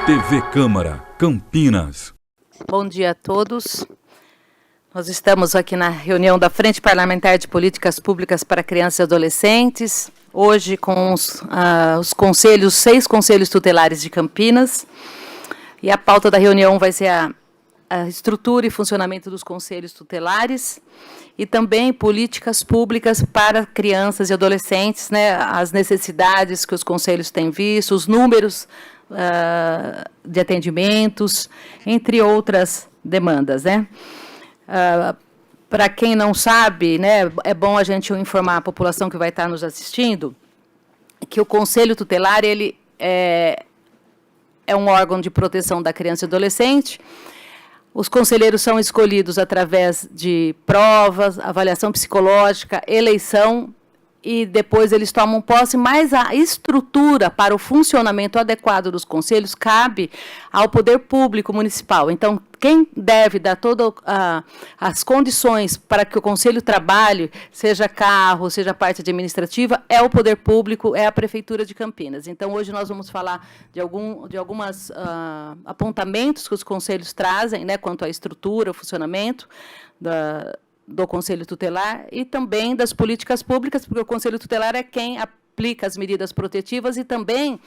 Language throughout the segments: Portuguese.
TV Câmara, Campinas. Bom dia a todos. Nós estamos aqui na reunião da Frente Parlamentar de Políticas Públicas para Crianças e Adolescentes, hoje com os conselhos, 6 conselhos tutelares de Campinas, e a pauta da reunião vai ser a estrutura e funcionamento dos conselhos tutelares e também políticas públicas para crianças e adolescentes, né, as necessidades que os conselhos têm visto, os números de atendimentos, entre outras demandas, né? Para quem não sabe, né, é bom a gente informar a população que vai estar nos assistindo que o Conselho Tutelar ele é um órgão de proteção da criança e adolescente. Os conselheiros são escolhidos através de provas, avaliação psicológica, eleição, e depois eles tomam posse, mas a estrutura para o funcionamento adequado dos conselhos cabe ao poder público municipal. Então, quem deve dar todas as condições para que o conselho trabalhe, seja carro, seja parte administrativa, é o poder público, é a Prefeitura de Campinas. Então, hoje nós vamos falar de algumas apontamentos que os conselhos trazem, né, quanto à estrutura, o funcionamento do Conselho Tutelar e também das políticas públicas, porque o Conselho Tutelar é quem aplica as medidas protetivas e também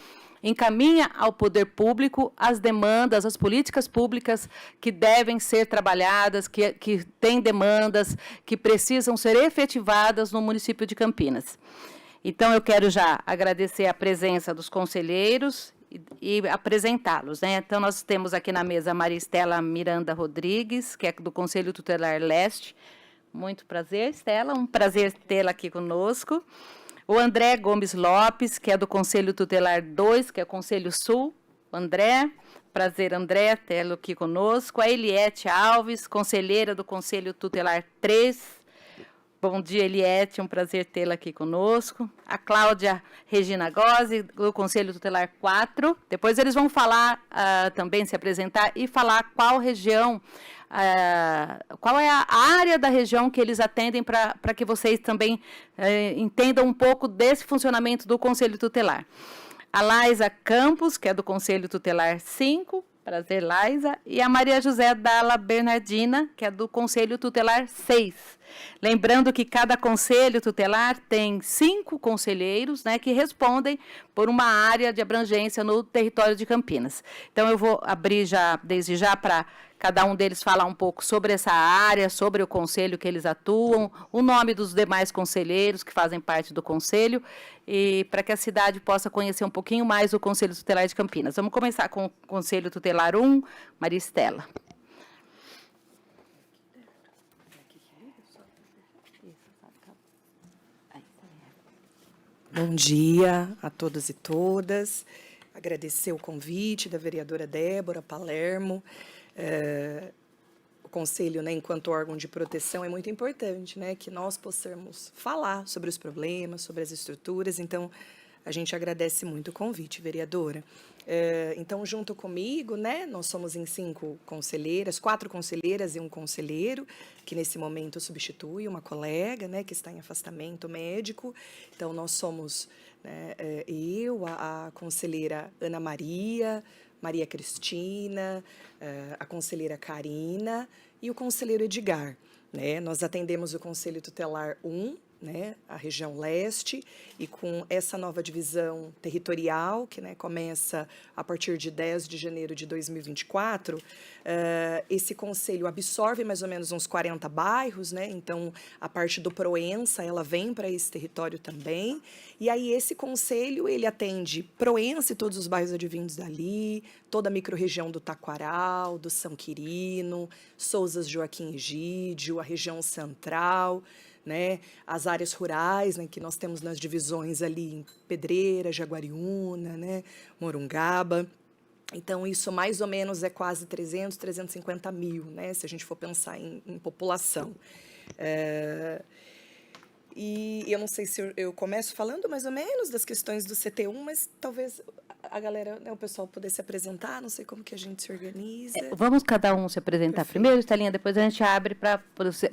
encaminha ao poder público as demandas, as políticas públicas que devem ser trabalhadas, que têm demandas, que precisam ser efetivadas no município de Campinas. Então, eu quero já agradecer a presença dos conselheiros e apresentá-los, né? Então, nós temos aqui na mesa a Maria Estela Miranda Rodrigues, que é do Conselho Tutelar Leste. Muito prazer, Estela, um prazer tê-la aqui conosco. O André Gomes Lopes, que é do Conselho Tutelar 2, que é o Conselho Sul. André, prazer, André, tê-lo aqui conosco. A Eliete Alves, conselheira do Conselho Tutelar 3. Bom dia, Eliete, um prazer tê-la aqui conosco. A Cláudia Regina Gozzi, do Conselho Tutelar 4. Depois eles vão falar, também se apresentar e falar qual região, qual é a área da região que eles atendem para que vocês também entendam um pouco desse funcionamento do Conselho Tutelar. A Laisa Campos, que é do Conselho Tutelar 5, prazer, Laisa, e a Maria José Dalla Bernardina, que é do Conselho Tutelar 6. Lembrando que cada conselho tutelar tem 5 conselheiros, né, que respondem por uma área de abrangência no território de Campinas. Então, eu vou abrir desde já para cada um deles falar um pouco sobre essa área, sobre o conselho que eles atuam, o nome dos demais conselheiros que fazem parte do conselho, e para que a cidade possa conhecer um pouquinho mais o Conselho Tutelar de Campinas. Vamos começar com o Conselho Tutelar 1, Maria Estela. Bom dia a todos e todas. Agradecer o convite da vereadora Débora Palermo. O Conselho, né, enquanto órgão de proteção, é muito importante, né, que nós possamos falar sobre os problemas, sobre as estruturas. Então, a gente agradece muito o convite, vereadora. Então, junto comigo, né, nós somos em 5 conselheiras, 4 conselheiras e um conselheiro, que nesse momento substitui uma colega, né, que está em afastamento médico. Então, nós somos, né, eu, a conselheira Ana Maria Cristina, a conselheira Karina e o conselheiro Edgar, né? Nós atendemos o Conselho Tutelar 1, né, a região leste, e com essa nova divisão territorial, que, né, começa a partir de 10 de janeiro de 2024, esse conselho absorve mais ou menos uns 40 bairros, né, então a parte do Proença, ela vem para esse território também, e aí esse conselho, ele atende Proença e todos os bairros advindos dali, toda a microrregião do Taquaral, do São Quirino, Sousas Joaquim Egídio, a região central, né, as áreas rurais, né, que nós temos nas divisões ali em Pedreira, Jaguariúna, né, Morungaba. Então, isso mais ou menos é quase 350 mil, né, se a gente for pensar em população. E eu não sei se eu começo falando mais ou menos das questões do CT1, mas talvez a galera, né, o pessoal pudesse apresentar, não sei como que a gente se organiza. Vamos cada um se apresentar. Perfeito. Primeiro, Estelinha, depois a gente abre para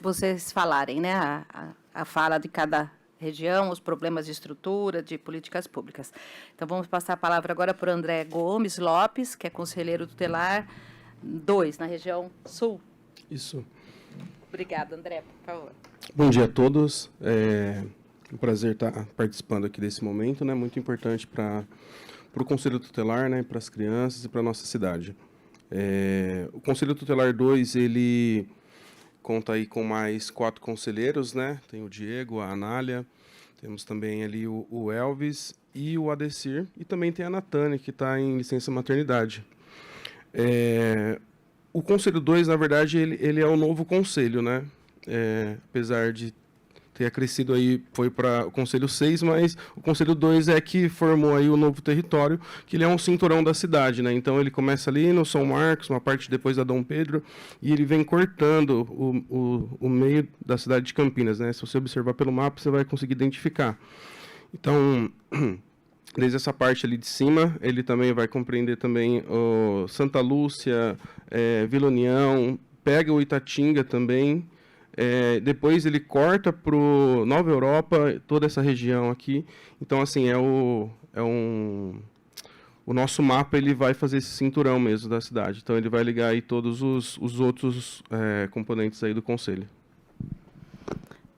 vocês falarem, né, a fala de cada região, os problemas de estrutura, de políticas públicas. Então, vamos passar a palavra agora para o André Gomes Lopes, que é conselheiro tutelar 2, na região sul. Isso. Obrigada, André, por favor. Bom dia a todos. É um prazer estar participando aqui desse momento, né? Muito importante para o Conselho Tutelar, né? Para as crianças e para a nossa cidade. O Conselho Tutelar 2, ele conta aí com mais 4 conselheiros, né? Tem o Diego, a Anália, temos também ali o Elvis e o Adecir, e também tem a Natane, que está em licença maternidade. O Conselho 2, na verdade, ele é o novo conselho, né? Apesar de ter acrescido aí, foi para o Conselho 6, mas o Conselho 2 é que formou aí o novo território, que ele é um cinturão da cidade, né? Então ele começa ali no São Marcos, uma parte depois da Dom Pedro, e ele vem cortando o meio da cidade de Campinas, né? Se você observar pelo mapa, você vai conseguir identificar. Então, desde essa parte ali de cima, ele também vai compreender também o Santa Lúcia, Vila União, pega o Itatinga também. Depois ele corta para Nova Europa, toda essa região aqui. Então, assim, o nosso mapa ele vai fazer esse cinturão mesmo da cidade. Então, ele vai ligar aí todos os outros componentes aí do Conselho.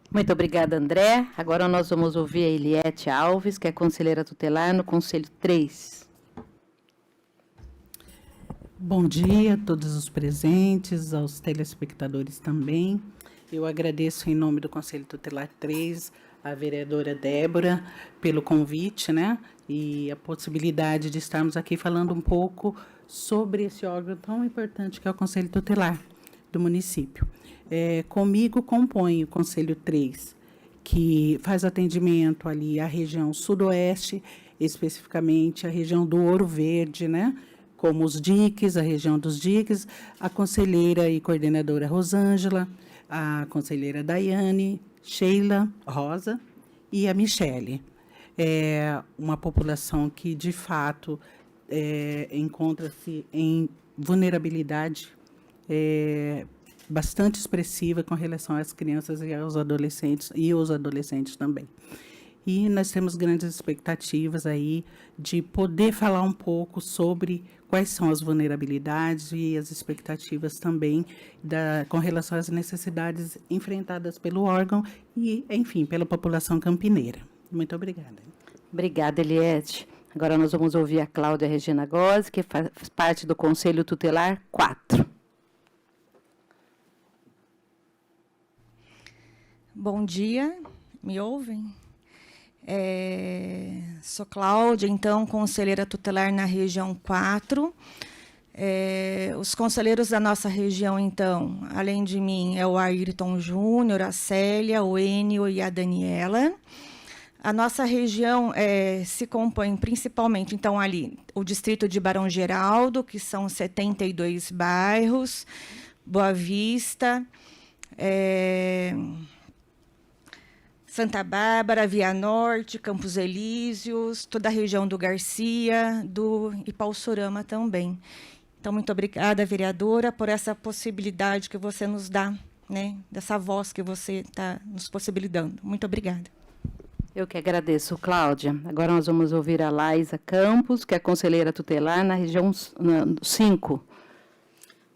Muito obrigada, André. Agora nós vamos ouvir a Eliette Alves, que é conselheira tutelar no Conselho 3. Bom dia a todos os presentes, aos telespectadores também. Eu agradeço em nome do Conselho Tutelar 3 a vereadora Débora pelo convite, né? E a possibilidade de estarmos aqui falando um pouco sobre esse órgão tão importante que é o Conselho Tutelar do município. Comigo compõe o Conselho 3, que faz atendimento ali à região sudoeste, especificamente a região do Ouro Verde, né? Como os diques, a região dos diques, a conselheira e coordenadora Rosângela, a conselheira Daiane, Sheila, Rosa e a Michele. É uma população que, de fato, encontra-se em vulnerabilidade bastante expressiva com relação às crianças e aos adolescentes, e os adolescentes também. E nós temos grandes expectativas aí de poder falar um pouco sobre quais são as vulnerabilidades e as expectativas também com relação às necessidades enfrentadas pelo órgão e, enfim, pela população campineira. Muito obrigada. Obrigada, Eliette. Agora nós vamos ouvir a Cláudia Regina Gozzi, que faz parte do Conselho Tutelar 4. Bom dia, me ouvem? Sou Cláudia, então, conselheira tutelar na região 4. Os conselheiros da nossa região, então, além de mim, é o Ayrton Júnior, a Célia, o Enio e a Daniela. A nossa região se compõe principalmente, então, ali, o distrito de Barão Geraldo, que são 72 bairros, Boa Vista, Santa Bárbara, Via Norte, Campos Elíseos, toda a região do Garcia, do Ipauçorama também. Então, muito obrigada, vereadora, por essa possibilidade que você nos dá, né, dessa voz que você está nos possibilitando. Muito obrigada. Eu que agradeço, Cláudia. Agora nós vamos ouvir a Laísa Campos, que é conselheira tutelar na região 5.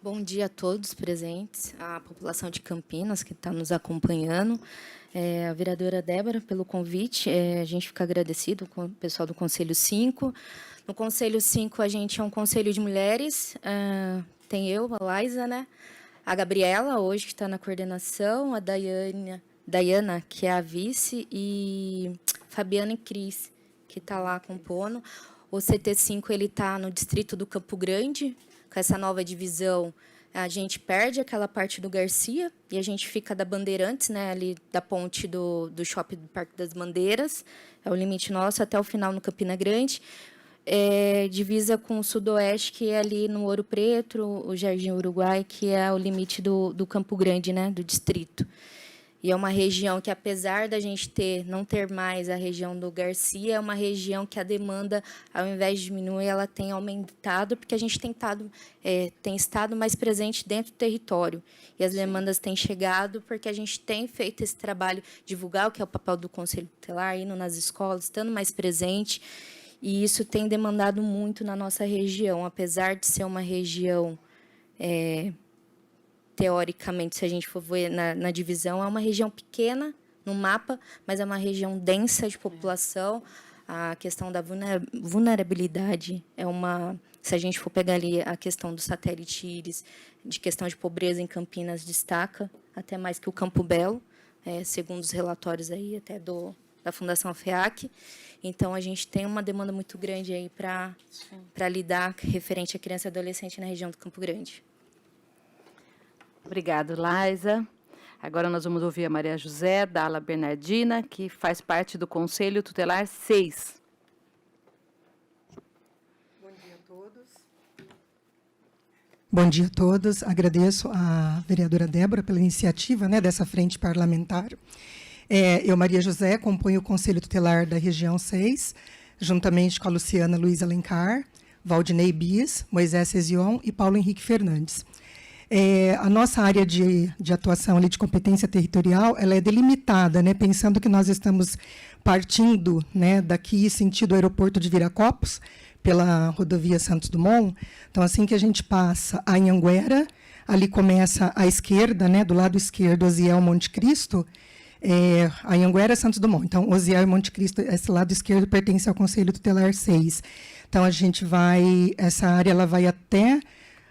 Bom dia a todos presentes, a população de Campinas que está nos acompanhando, a vereadora Débora pelo convite, a gente fica agradecido com o pessoal do Conselho 5. No Conselho 5 a gente é um conselho de mulheres, tem eu, a Laísa, né? A Gabriela, hoje que está na coordenação, a Daiana, que é a vice, e Fabiana e Cris, que está lá compondo. O CT5 ele está no distrito do Campo Grande. Com essa nova divisão, a gente perde aquela parte do Garcia e a gente fica da Bandeirantes, né, ali da ponte do shopping do Parque das Bandeiras, é o limite nosso, até o final no Campina Grande. Divisa com o Sudoeste, que é ali no Ouro Preto, o Jardim Uruguai, que é o limite do Campo Grande, né, do distrito. E é uma região que, apesar da gente não ter mais a região do Garcia, é uma região que a demanda, ao invés de diminuir, ela tem aumentado, porque a gente tem estado mais presente dentro do território. E as demandas têm chegado porque a gente tem feito esse trabalho, divulgar o que é o papel do Conselho Tutelar, indo nas escolas, estando mais presente. E isso tem demandado muito na nossa região, apesar de ser uma região... teoricamente, se a gente for ver na divisão, é uma região pequena no mapa, mas é uma região densa de população. A questão da vulnerabilidade é uma... Se a gente for pegar ali a questão do satélite Íris, de questão de pobreza em Campinas, destaca até mais que o Campo Belo, segundo os relatórios aí até da Fundação FEAC. Então, a gente tem uma demanda muito grande aí para lidar referente à criança e adolescente na região do Campo Grande. Obrigada, Laisa. Agora nós vamos ouvir a Maria José Dalla Bernardina, que faz parte do Conselho Tutelar 6. Bom dia a todos. Bom dia a todos. Agradeço à vereadora Débora pela iniciativa, dessa frente parlamentar. Eu, Maria José, componho o Conselho Tutelar da região 6, juntamente com a Luciana Luiz Alencar, Valdinei Bias, Moisés Cezion e Paulo Henrique Fernandes. A nossa área de atuação ali, de competência territorial, ela é delimitada, pensando que nós estamos partindo daqui sentido aeroporto de Viracopos, pela rodovia Santos Dumont. Então, assim que a gente passa a Anhanguera, ali começa à esquerda, do lado esquerdo, Osiel Monte Cristo, a Anhanguera Santos Dumont. Então, Osiel e Monte Cristo, esse lado esquerdo pertence ao Conselho Tutelar 6. Então, a gente essa área ela vai até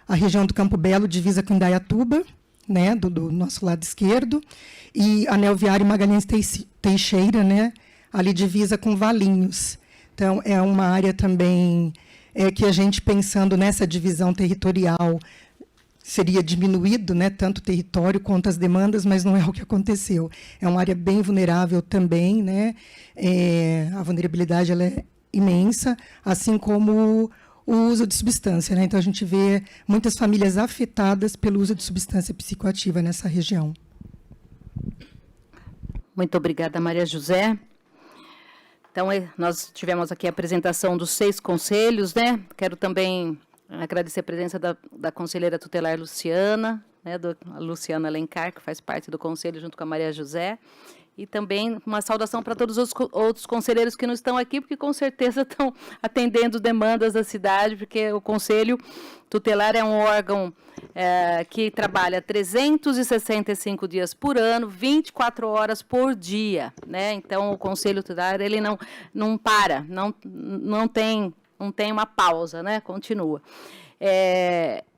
a região do Campo Belo, divisa com Indaiatuba, do nosso lado esquerdo, e Anel Viário Magalhães Teixeira, ali divisa com Valinhos. Então, é uma área também que a gente, pensando nessa divisão territorial, seria diminuído, tanto o território quanto as demandas, mas não é o que aconteceu. É uma área bem vulnerável também, a vulnerabilidade ela é imensa, assim como o uso de substância. Então, a gente vê muitas famílias afetadas pelo uso de substância psicoativa nessa região. Muito obrigada, Maria José. Então, nós tivemos aqui a apresentação dos 6 conselhos. Quero também agradecer a presença da conselheira tutelar Luciana, a Luciana Alencar, que faz parte do conselho, junto com a Maria José. E também uma saudação para todos os outros conselheiros que não estão aqui, porque com certeza estão atendendo demandas da cidade, porque o Conselho Tutelar é um órgão que trabalha 365 dias por ano, 24 horas por dia. Então, o Conselho Tutelar ele não para, não tem uma pausa, continua.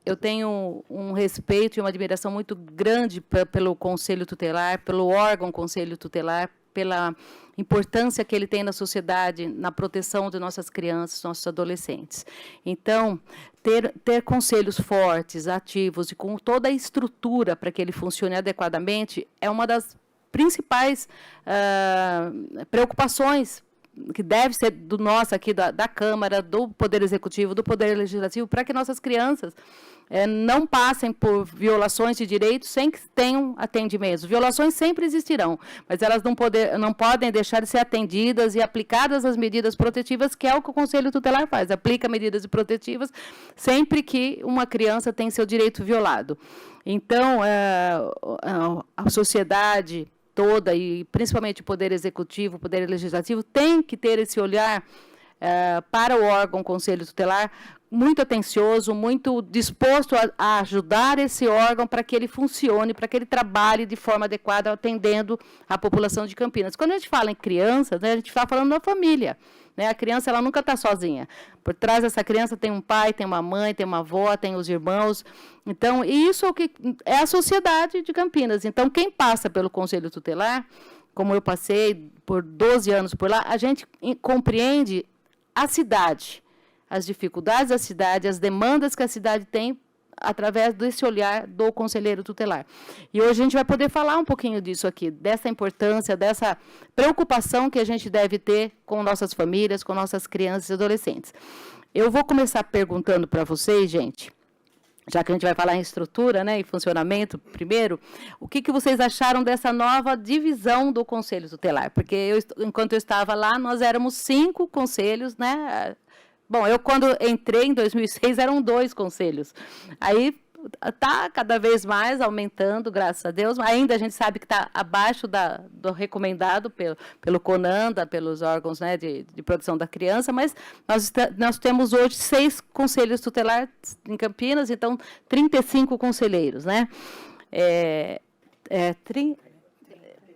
Eu tenho um respeito e uma admiração muito grande pelo Conselho Tutelar, pelo órgão Conselho Tutelar, pela importância que ele tem na sociedade, na proteção de nossas crianças, nossos adolescentes. Então, ter conselhos fortes, ativos e com toda a estrutura para que ele funcione adequadamente é uma das principais preocupações que deve ser do nosso aqui, da Câmara, do Poder Executivo, do Poder Legislativo, para que nossas crianças não passem por violações de direitos sem que tenham atendimentos. Violações sempre existirão, mas elas não podem deixar de ser atendidas e aplicadas as medidas protetivas, que é o que o Conselho Tutelar faz, aplica medidas protetivas sempre que uma criança tem seu direito violado. Então, a sociedade toda, e principalmente o Poder Executivo, o Poder Legislativo, tem que ter esse olhar para o órgão Conselho Tutelar muito atencioso, muito disposto a ajudar esse órgão para que ele funcione, para que ele trabalhe de forma adequada, atendendo a população de Campinas. Quando a gente fala em crianças, a gente está falando da família. A criança ela nunca está sozinha. Por trás dessa criança tem um pai, tem uma mãe, tem uma avó, tem os irmãos. Então, isso é a sociedade de Campinas. Então, quem passa pelo Conselho Tutelar, como eu passei por 12 anos por lá, a gente compreende a cidade, as dificuldades da cidade, as demandas que a cidade tem através desse olhar do conselheiro tutelar. E hoje a gente vai poder falar um pouquinho disso aqui, dessa importância, dessa preocupação que a gente deve ter com nossas famílias, com nossas crianças e adolescentes. Eu vou começar perguntando para vocês, gente, já que a gente vai falar em estrutura, né, e funcionamento, primeiro, o que vocês acharam dessa nova divisão do Conselho Tutelar? Porque enquanto eu estava lá, nós éramos 5 conselhos, né? Bom, eu quando entrei em 2006 eram 2 conselhos. Aí está cada vez mais aumentando, graças a Deus, mas ainda a gente sabe que está abaixo do recomendado pelo CONANDA, pelos órgãos, né, de proteção da criança, mas nós temos hoje 6 conselhos tutelares em Campinas, então 35 conselheiros, né?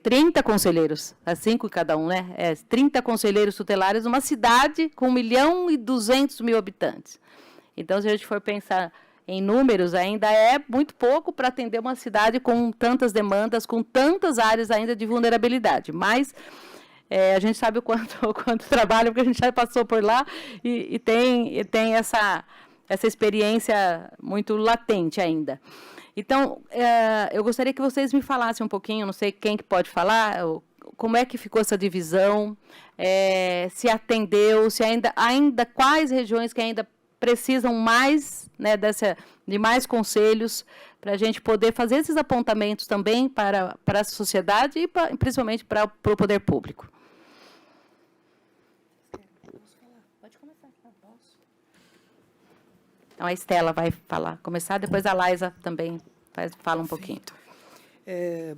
30 conselheiros, 5 em cada um, né? 30 conselheiros tutelares numa cidade com 1.200.000 habitantes. Então, se a gente for pensar em números, ainda é muito pouco para atender uma cidade com tantas demandas, com tantas áreas ainda de vulnerabilidade. Mas a gente sabe o quanto trabalha, porque a gente já passou por lá e tem essa experiência muito latente ainda. Então, eu gostaria que vocês me falassem um pouquinho, não sei quem que pode falar, como é que ficou essa divisão, se atendeu, se ainda quais regiões que ainda precisam mais, né, de mais conselhos, para a gente poder fazer esses apontamentos também para a sociedade e principalmente para o poder público. Pode começar. Então, a Estela vai começar, depois a Laísa também fala um pouquinho.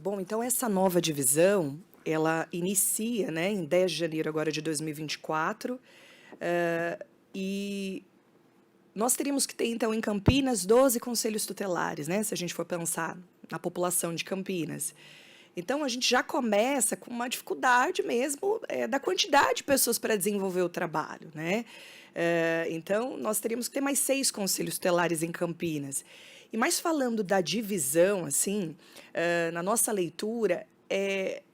Bom, então, essa nova divisão, ela inicia, né, em 10 de janeiro agora de 2024, e nós teríamos que ter, então, em Campinas, 12 conselhos tutelares, né, se a gente for pensar na população de Campinas. Então, a gente já começa com uma dificuldade mesmo da quantidade de pessoas para desenvolver o trabalho, né? Então, nós teríamos que ter mais 6 conselhos tutelares em Campinas. E mais falando da divisão, assim, na nossa leitura,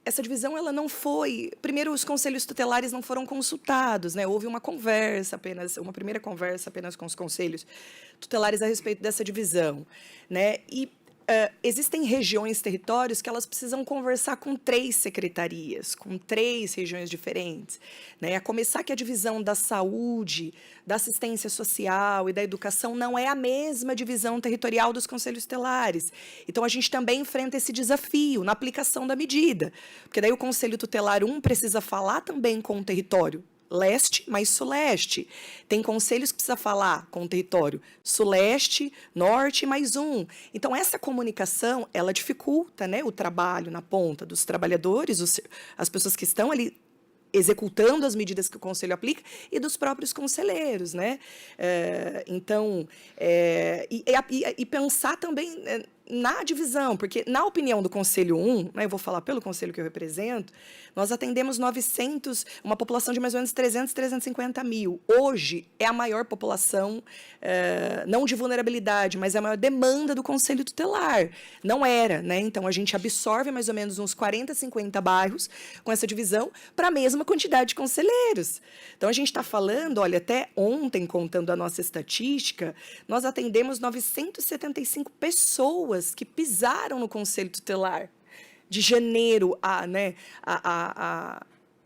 essa divisão ela não foi... Primeiro, os conselhos tutelares não foram consultados, né? Houve uma primeira conversa apenas com os conselhos tutelares a respeito dessa divisão, né? E existem regiões, territórios, que elas precisam conversar com 3 secretarias, com 3 regiões diferentes, né? A começar que a divisão da saúde, da assistência social e da educação não é a mesma divisão territorial dos conselhos tutelares. Então, a gente também enfrenta esse desafio na aplicação da medida, porque daí o Conselho Tutelar 1 precisa falar também com o território leste mais suleste. Tem conselhos que precisa falar com o território suleste, norte mais 1. Então, essa comunicação, ela dificulta, né, o trabalho na ponta dos trabalhadores, as pessoas que estão ali executando as medidas que o Conselho aplica e dos próprios conselheiros, né? Então, pensar também na divisão, porque, na opinião do Conselho 1, né, eu vou falar pelo conselho que eu represento, nós atendemos uma população de mais ou menos 350 mil. Hoje, é a maior população, não de vulnerabilidade, mas é a maior demanda do Conselho Tutelar. Não era, né? Então, a gente absorve mais ou menos uns 40, 50 bairros com essa divisão para a mesma quantidade de conselheiros. Então, a gente está falando, olha, até ontem, contando a nossa estatística, nós atendemos 975 pessoas que pisaram no Conselho Tutelar de janeiro a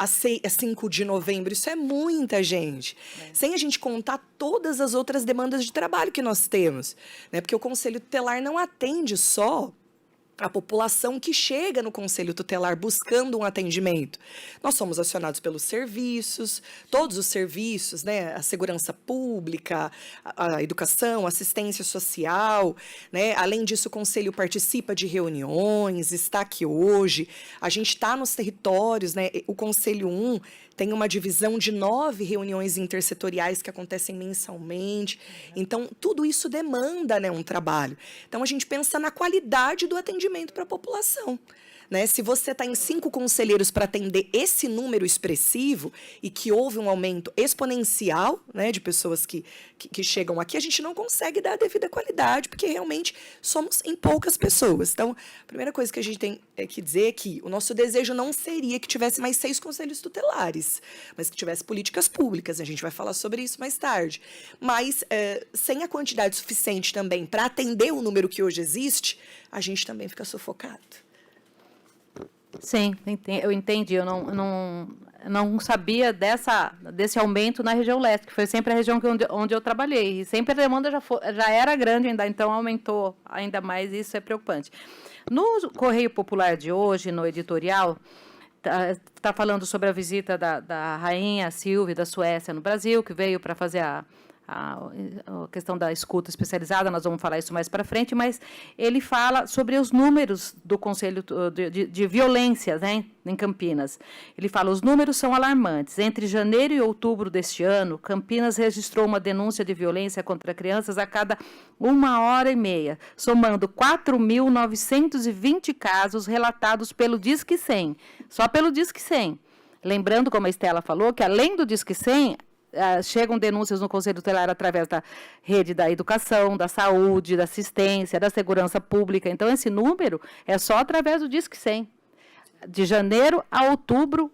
5 de novembro. Isso é muita gente. Sem a gente contar todas as outras demandas de trabalho que nós temos, né? Porque o Conselho Tutelar não atende só a população que chega no Conselho Tutelar buscando um atendimento. Nós somos acionados pelos serviços, todos os serviços, né? A segurança pública, a educação, a assistência social, né? Além disso, o Conselho participa de reuniões, está aqui hoje, a gente está nos territórios, né? O Conselho 1 tem uma divisão de 9 reuniões intersetoriais que acontecem mensalmente. Então, tudo isso demanda, né, um trabalho. Então, a gente pensa na qualidade do atendimento para a população, né? Se você está em 5 conselheiros para atender esse número expressivo e que houve um aumento exponencial, né, de pessoas que chegam aqui, a gente não consegue dar a devida qualidade, porque realmente somos em poucas pessoas. Então, a primeira coisa que a gente tem que dizer é que o nosso desejo não seria que tivesse mais 6 conselhos tutelares, mas que tivesse políticas públicas. A gente vai falar sobre isso mais tarde. Mas, sem a quantidade suficiente também para atender o número que hoje existe, a gente também fica sufocado. Sim, eu entendi. não sabia desse aumento na região leste, que foi sempre a região onde eu trabalhei. E sempre a demanda já era grande, ainda, então aumentou ainda mais, e isso é preocupante. No Correio Popular de hoje, no editorial, está falando sobre a visita da rainha Silvia da Suécia no Brasil, que veio para fazer a questão da escuta especializada, nós vamos falar isso mais para frente, mas ele fala sobre os números do Conselho de violência, né, em Campinas. Ele fala, os números são alarmantes. Entre janeiro e outubro deste ano, Campinas registrou uma denúncia de violência contra crianças a cada 1h30, somando 4.920 casos relatados pelo Disque 100, só pelo Disque 100. Lembrando, como a Estela falou, que além do Disque 100, chegam denúncias no Conselho Tutelar através da rede da educação, da saúde, da assistência, da segurança pública. Então, esse número é só através do Disque 100. De janeiro a outubro,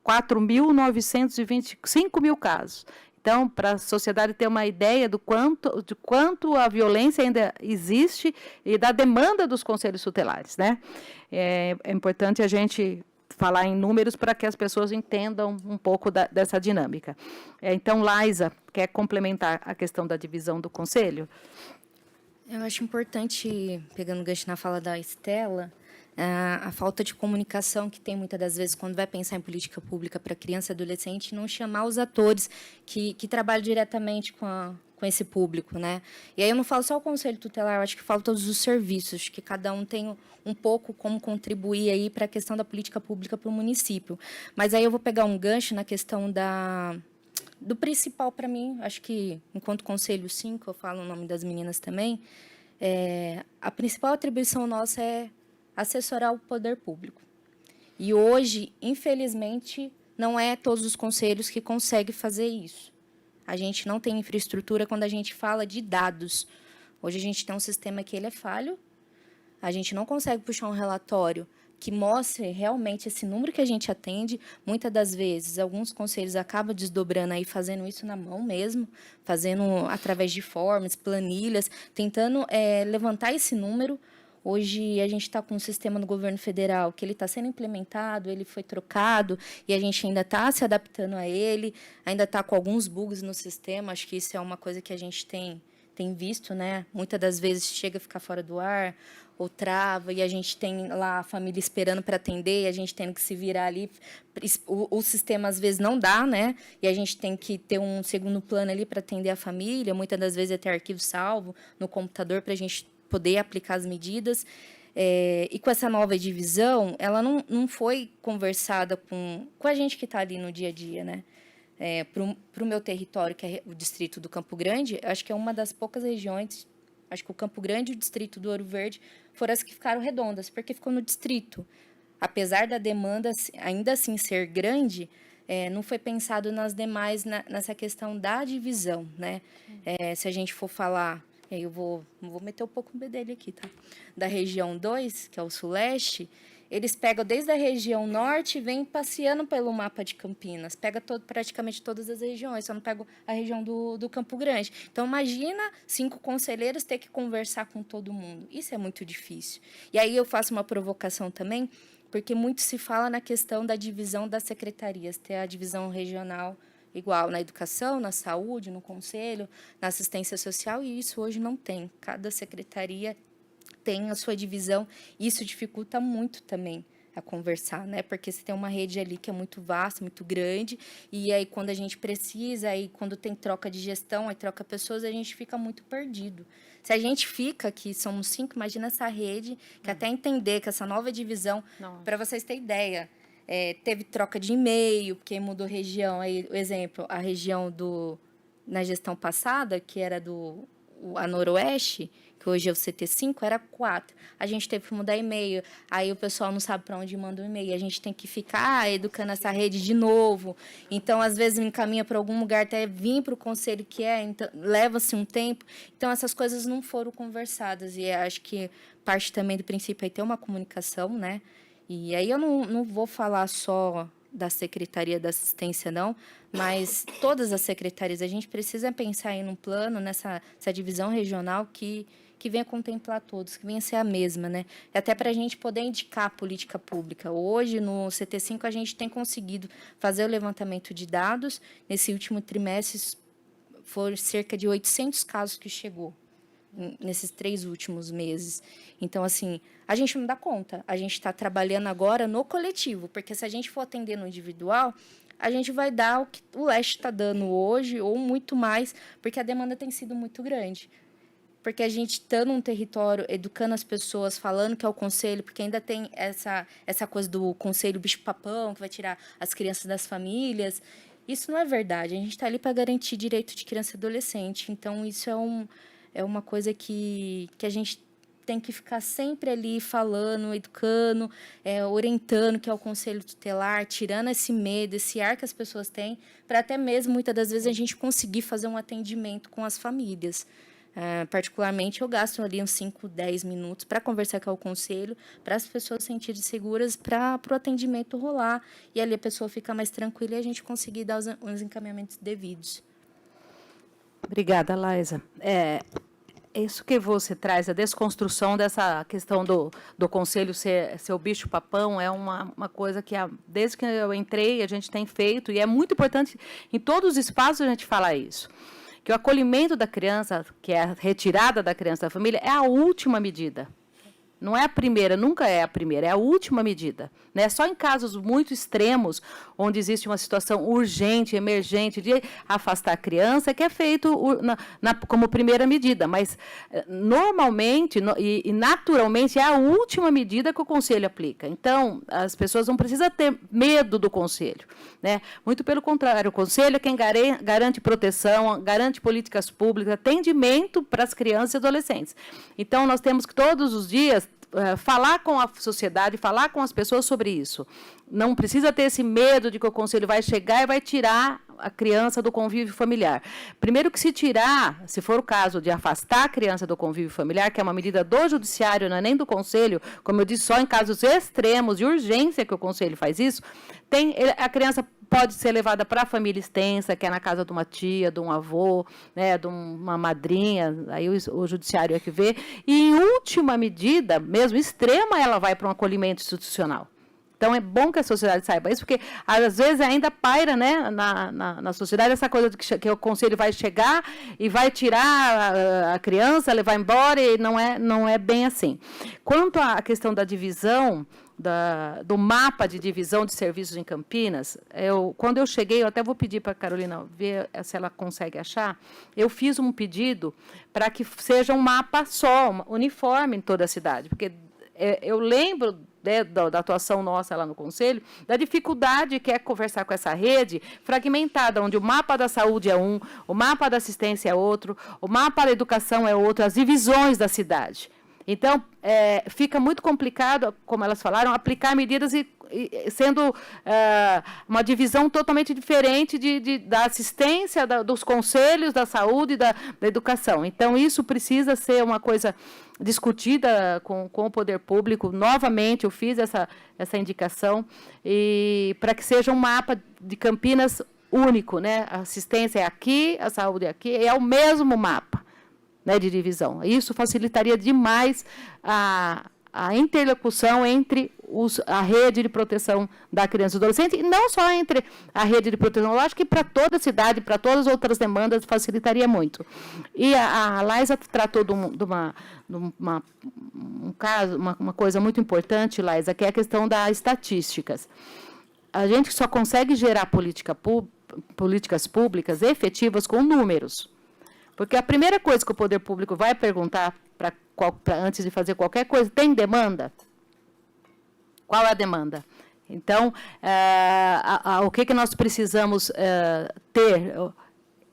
5.000 casos. Então, para a sociedade ter uma ideia de quanto a violência ainda existe e da demanda dos conselhos tutelares, né? É importante a gente falar em números para que as pessoas entendam um pouco dessa dinâmica. Então, Laísa, quer complementar a questão da divisão do conselho? Eu acho importante, pegando o gancho na fala da Estela, a falta de comunicação que tem muitas das vezes quando vai pensar em política pública para criança e adolescente, não chamar os atores que trabalham diretamente com esse público, né? E aí eu não falo só o Conselho Tutelar, eu acho que falo todos os serviços, que cada um tem um pouco como contribuir aí para a questão da política pública para o município. Mas aí eu vou pegar um gancho na questão do principal para mim, acho que enquanto Conselho 5, eu falo o nome das meninas também, a principal atribuição nossa é assessorar o poder público. E hoje, infelizmente, não é todos os conselhos que conseguem fazer isso. A gente não tem infraestrutura quando a gente fala de dados. Hoje a gente tem um sistema que ele é falho, a gente não consegue puxar um relatório que mostre realmente esse número que a gente atende. Muitas das vezes, alguns conselhos acabam desdobrando aí, fazendo isso na mão mesmo, fazendo através de formas, planilhas, tentando levantar esse número. Hoje a gente está com um sistema no governo federal que ele está sendo implementado, ele foi trocado e a gente ainda está se adaptando a ele, ainda está com alguns bugs no sistema. Acho que isso é uma coisa que a gente tem visto, né? Muitas das vezes chega a ficar fora do ar ou trava e a gente tem lá a família esperando para atender e a gente tendo que se virar ali. O sistema às vezes não dá, né? E a gente tem que ter um segundo plano ali para atender a família. Muitas das vezes é ter arquivo salvo no computador para a gente poder aplicar as medidas. E com essa nova divisão, ela não foi conversada com a gente que está ali no dia a dia, né? Para o meu território, que é o distrito do Campo Grande, acho que é uma das poucas regiões, acho que o Campo Grande e o distrito do Ouro Verde foram as que ficaram redondas, porque ficou no distrito. Apesar da demanda ainda assim ser grande, não foi pensado nas demais, nessa questão da divisão, né? Se a gente for falar... Eu vou meter um pouco o bedelho aqui, tá? Da região 2, que é o Suleste, eles pegam desde a região norte e vêm passeando pelo mapa de Campinas. Pega praticamente todas as regiões, só não pega a região do Campo Grande. Então, imagina 5 conselheiros ter que conversar com todo mundo. Isso é muito difícil. E aí eu faço uma provocação também, porque muito se fala na questão da divisão das secretarias, ter a divisão regional igual na educação, na saúde, no conselho, na assistência social, e isso hoje não tem. Cada secretaria tem a sua divisão, e isso dificulta muito também a conversar, né? Porque você tem uma rede ali que é muito vasta, muito grande, e aí quando a gente precisa, aí quando tem troca de gestão, aí troca pessoas, a gente fica muito perdido. Se a gente fica aqui, somos 5, imagina essa rede, que até entender que essa nova divisão, para vocês terem ideia, teve troca de e-mail, porque mudou região. Aí, o exemplo, a região na gestão passada, que era a Noroeste, que hoje é o CT5, era 4. A gente teve que mudar e-mail. Aí o pessoal não sabe para onde manda o e-mail. A gente tem que ficar educando essa rede de novo. Então, às vezes, me encaminha para algum lugar, até vir para o conselho então, leva-se um tempo. Então, essas coisas não foram conversadas. E acho que parte também do princípio é ter uma comunicação, né? E aí eu não vou falar só da Secretaria da Assistência, não, mas todas as secretarias. A gente precisa pensar em um plano, nessa divisão regional que que venha contemplar todos, que venha ser a mesma, né? E até para a gente poder indicar a política pública. Hoje, no CT5, a gente tem conseguido fazer o levantamento de dados. Nesse último trimestre, foram cerca de 800 casos que chegou nesses 3 últimos meses. Então, assim, a gente não dá conta. A gente está trabalhando agora no coletivo, porque se a gente for atender no individual, a gente vai dar o que o Leste está dando hoje, ou muito mais, porque a demanda tem sido muito grande. Porque a gente está num território, educando as pessoas, falando que é o conselho, porque ainda tem essa coisa do conselho bicho-papão, que vai tirar as crianças das famílias. Isso não é verdade. A gente está ali para garantir direito de criança e adolescente. Então, isso é uma coisa que a gente tem que ficar sempre ali falando, educando, orientando, que é o conselho tutelar, tirando esse medo, esse ar que as pessoas têm, para até mesmo, muitas das vezes, a gente conseguir fazer um atendimento com as famílias. Particularmente, eu gasto ali uns 5, 10 minutos para conversar com o conselho, para as pessoas se sentirem seguras, para o atendimento rolar, e ali a pessoa fica mais tranquila e a gente conseguir dar os encaminhamentos devidos. Obrigada, Laísa. Isso que você traz, a desconstrução dessa questão do conselho ser o bicho-papão, é uma coisa que, desde que eu entrei, a gente tem feito, e é muito importante, em todos os espaços, a gente falar isso. Que o acolhimento da criança, que é a retirada da criança da família, é a última medida. Não é a primeira, nunca é a primeira, é a última medida. Né? Só em casos muito extremos, onde existe uma situação urgente, emergente, de afastar a criança, que é feito como primeira medida. Mas, normalmente e naturalmente, é a última medida que o Conselho aplica. Então, as pessoas não precisam ter medo do Conselho. Né? Muito pelo contrário, o Conselho é quem garante proteção, garante políticas públicas, atendimento para as crianças e adolescentes. Então, nós temos que, todos os dias, falar com a sociedade, falar com as pessoas sobre isso. Não precisa ter esse medo de que o Conselho vai chegar e vai tirar a criança do convívio familiar. Primeiro que se tirar, se for o caso de afastar a criança do convívio familiar, que é uma medida do Judiciário, não é nem do Conselho, como eu disse, só em casos extremos de urgência que o Conselho faz isso, a criança pode ser levada para a família extensa, que é na casa de uma tia, de um avô, né, de uma madrinha, aí o Judiciário é que vê, e, em última medida, mesmo extrema, ela vai para um acolhimento institucional. Então, é bom que a sociedade saiba isso, porque, às vezes, ainda paira, né, na sociedade essa coisa de que o Conselho vai chegar e vai tirar a criança, levar embora, e não é bem assim. Quanto à questão da divisão, do mapa de divisão de serviços em Campinas, quando eu cheguei, eu até vou pedir para a Carolina ver se ela consegue achar, eu fiz um pedido para que seja um mapa só, uniforme em toda a cidade, porque eu lembro da atuação nossa lá no Conselho, da dificuldade que é conversar com essa rede fragmentada, onde o mapa da saúde é um, o mapa da assistência é outro, o mapa da educação é outro, as divisões da cidade. Então, fica muito complicado, como elas falaram, aplicar medidas sendo uma divisão totalmente diferente da assistência, dos conselhos da saúde e da educação. Então, isso precisa ser uma coisa discutida com o poder público. Novamente, eu fiz essa indicação, e para que seja um mapa de Campinas único, né? A assistência é aqui, a saúde é aqui, é o mesmo mapa, né, de divisão. Isso facilitaria demais a interlocução entre a rede de proteção da criança e do adolescente, e não só entre a rede de proteção, eu acho que para toda a cidade, para todas as outras demandas, facilitaria muito. E a Laísa tratou de um caso, uma coisa muito importante, Laísa, que é a questão das estatísticas. A gente só consegue gerar políticas públicas efetivas com números. Porque a primeira coisa que o poder público vai perguntar antes de fazer qualquer coisa, tem demanda? Qual é a demanda? Então, o que nós precisamos ter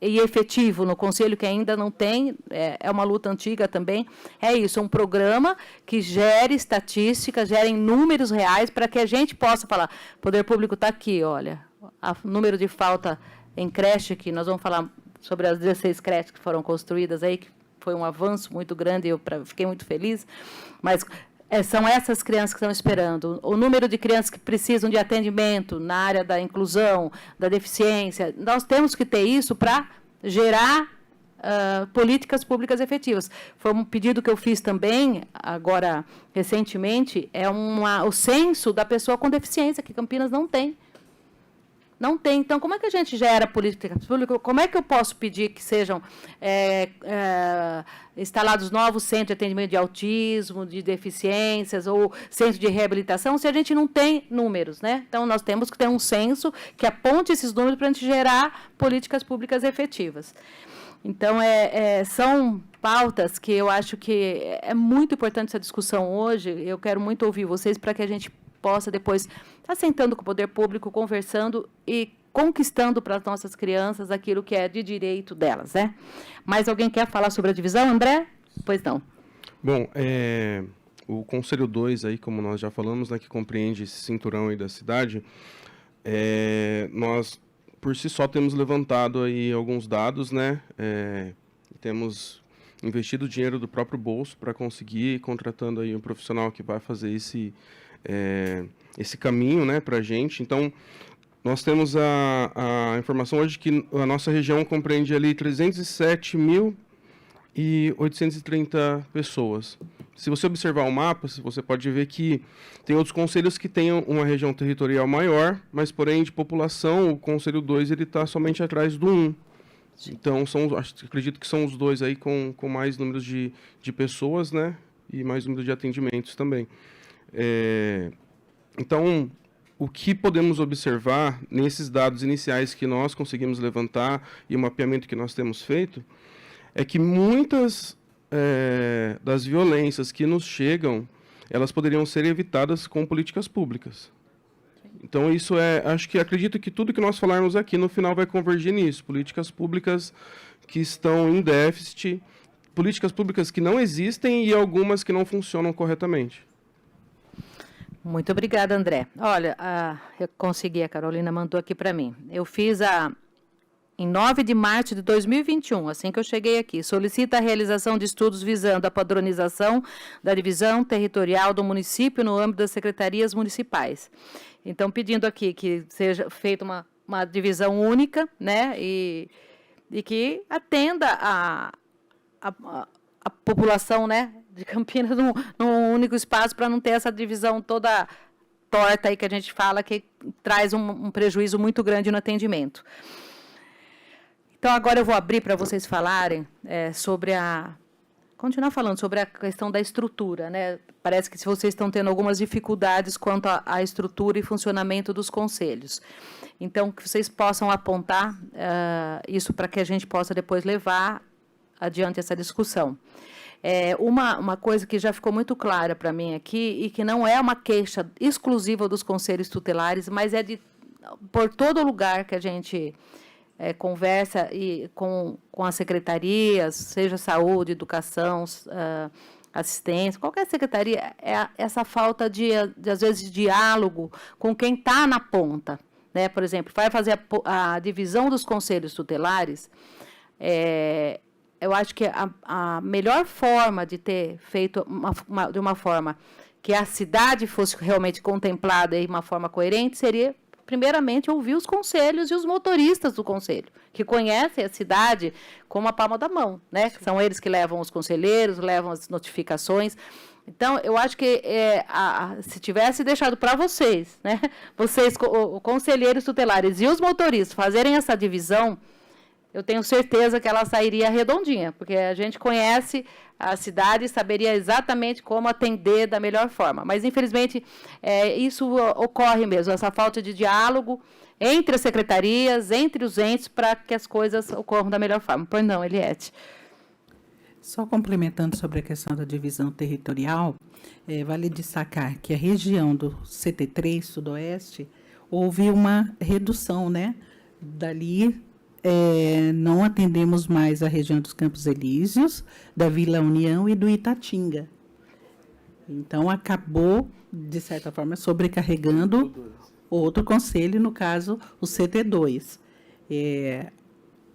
e efetivo no Conselho, que ainda não tem, é uma luta antiga também, é isso, um programa que gere estatísticas, gere números reais, para que a gente possa falar, o poder público está aqui, olha, o número de falta em creche, que nós vamos falar sobre as 16 creches que foram construídas aí, que foi um avanço muito grande, eu fiquei muito feliz, mas são essas crianças que estão esperando. O número de crianças que precisam de atendimento na área da inclusão, da deficiência, nós temos que ter isso para gerar políticas públicas efetivas. Foi um pedido que eu fiz também, agora, recentemente, o censo da pessoa com deficiência, que Campinas não tem. Não tem. Então, como é que a gente gera políticas públicas? Como é que eu posso pedir que sejam instalados novos centros de atendimento de autismo, de deficiências, ou centros de reabilitação, se a gente não tem números, né? Então, nós temos que ter um censo que aponte esses números para a gente gerar políticas públicas efetivas. Então, são pautas que eu acho que é muito importante essa discussão hoje. Eu quero muito ouvir vocês para que a gente possa depois estar sentando com o poder público, conversando e conquistando para as nossas crianças aquilo que é de direito delas, né? Mais alguém quer falar sobre a divisão, André? Pois não. Bom, o Conselho 2, aí, como nós já falamos, né, que compreende esse cinturão aí da cidade, nós, por si só, temos levantado aí alguns dados, né? Temos investido dinheiro do próprio bolso para conseguir ir contratando aí um profissional que vai fazer esse caminho, né, para a gente. Então, nós temos a informação hoje que a nossa região compreende ali 307.830 pessoas. Se você observar o mapa, você pode ver que tem outros conselhos que têm uma região territorial maior, mas, porém, de população, o Conselho 2 está somente atrás do 1. Então, acredito que são os dois aí com mais números de pessoas, né, e mais número de atendimentos também. Então, o que podemos observar nesses dados iniciais que nós conseguimos levantar e o mapeamento que nós temos feito é que muitas das violências que nos chegam, elas poderiam ser evitadas com políticas públicas. Então, isso acredito que tudo que nós falarmos aqui no final vai convergir nisso. Políticas públicas que estão em déficit, políticas públicas que não existem e algumas que não funcionam corretamente. Muito obrigada, André. Olha, eu consegui, a Carolina mandou aqui para mim. Eu fiz em 9 de março de 2021, assim que eu cheguei aqui, solicita a realização de estudos visando a padronização da divisão territorial do município no âmbito das secretarias municipais. Então, pedindo aqui que seja feita uma divisão única, né, e que atenda a população, né, de Campinas num único espaço, para não ter essa divisão toda torta aí que a gente fala, que traz um prejuízo muito grande no atendimento. Então, agora eu vou abrir para vocês falarem continuar falando sobre a questão da estrutura, né? Parece que vocês estão tendo algumas dificuldades quanto à estrutura e funcionamento dos conselhos. Então, que vocês possam apontar isso para que a gente possa depois levar adiante essa discussão. Uma coisa que já ficou muito clara para mim aqui, e que não é uma queixa exclusiva dos conselhos tutelares, mas por todo lugar que a gente conversa com as secretarias, seja saúde, educação, assistência, qualquer secretaria, essa falta às vezes, de diálogo com quem está na ponta, né? Por exemplo, vai fazer a divisão dos conselhos tutelares, eu acho que a melhor forma de ter feito de uma forma que a cidade fosse realmente contemplada de uma forma coerente seria, primeiramente, ouvir os conselhos e os motoristas do conselho, que conhecem a cidade como a palma da mão, né? São eles que levam os conselheiros, levam as notificações. Então, eu acho que se tivesse deixado para vocês, né, vocês, conselheiros tutelares e os motoristas, fazerem essa divisão, eu tenho certeza que ela sairia redondinha, porque a gente conhece a cidade e saberia exatamente como atender da melhor forma. Mas, infelizmente, isso ocorre mesmo, essa falta de diálogo entre as secretarias, entre os entes, para que as coisas ocorram da melhor forma. Pois não, Eliette? Só complementando sobre a questão da divisão territorial, vale destacar que a região do CT3, Sudoeste, houve uma redução, né? Dali, não atendemos mais a região dos Campos Elíseos, da Vila União e do Itatinga. Então, acabou, de certa forma, sobrecarregando outro conselho, no caso, o CT2.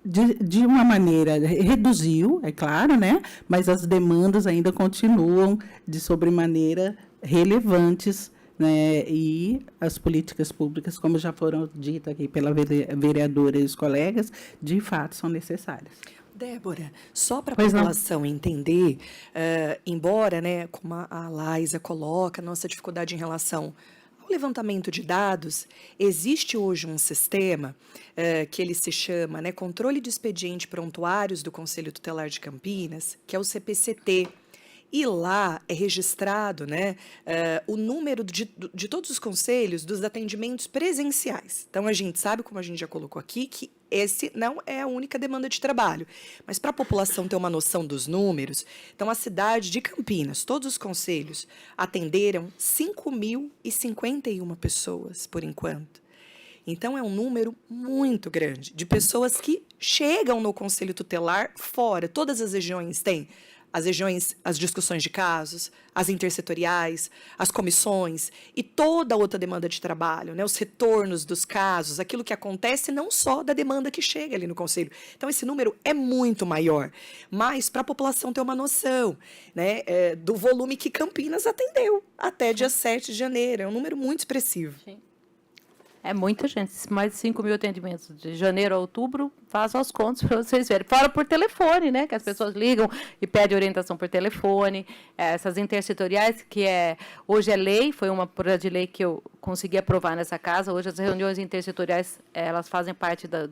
De uma maneira, reduziu, é claro, né? Mas as demandas ainda continuam de sobremaneira relevantes, né? E as políticas públicas, como já foram ditas aqui pela vereadora e os colegas, de fato são necessárias. Débora, só para a Pois não. população entender, embora, né, como a Laísa coloca, nossa dificuldade em relação ao levantamento de dados, existe hoje um sistema que ele se chama, né, Controle de Expediente Prontuários do Conselho Tutelar de Campinas, que é o CPCT. E lá é registrado, né, o número de todos os conselhos dos atendimentos presenciais. Então, a gente sabe, como a gente já colocou aqui, que esse não é a única demanda de trabalho. Mas para a população ter uma noção dos números, então a cidade de Campinas, todos os conselhos, atenderam 5.051 pessoas, por enquanto. Então, é um número muito grande de pessoas que chegam no Conselho Tutelar fora. Todas as regiões têm as regiões, as discussões de casos, as intersetoriais, as comissões e toda outra demanda de trabalho, né? Os retornos dos casos, aquilo que acontece não só da demanda que chega ali no Conselho. Então, esse número é muito maior, mas para a população ter uma noção, né, do volume que Campinas atendeu até dia 7 de janeiro. É um número muito expressivo. Sim. É muita gente, mais de 5.000 atendimentos de janeiro a outubro, faz as contas para vocês verem. Fora por telefone, né, que as pessoas ligam e pedem orientação por telefone. Essas intersetoriais, que hoje é lei, foi uma projeto de lei que eu consegui aprovar nessa casa. Hoje as reuniões intersetoriais, elas fazem parte das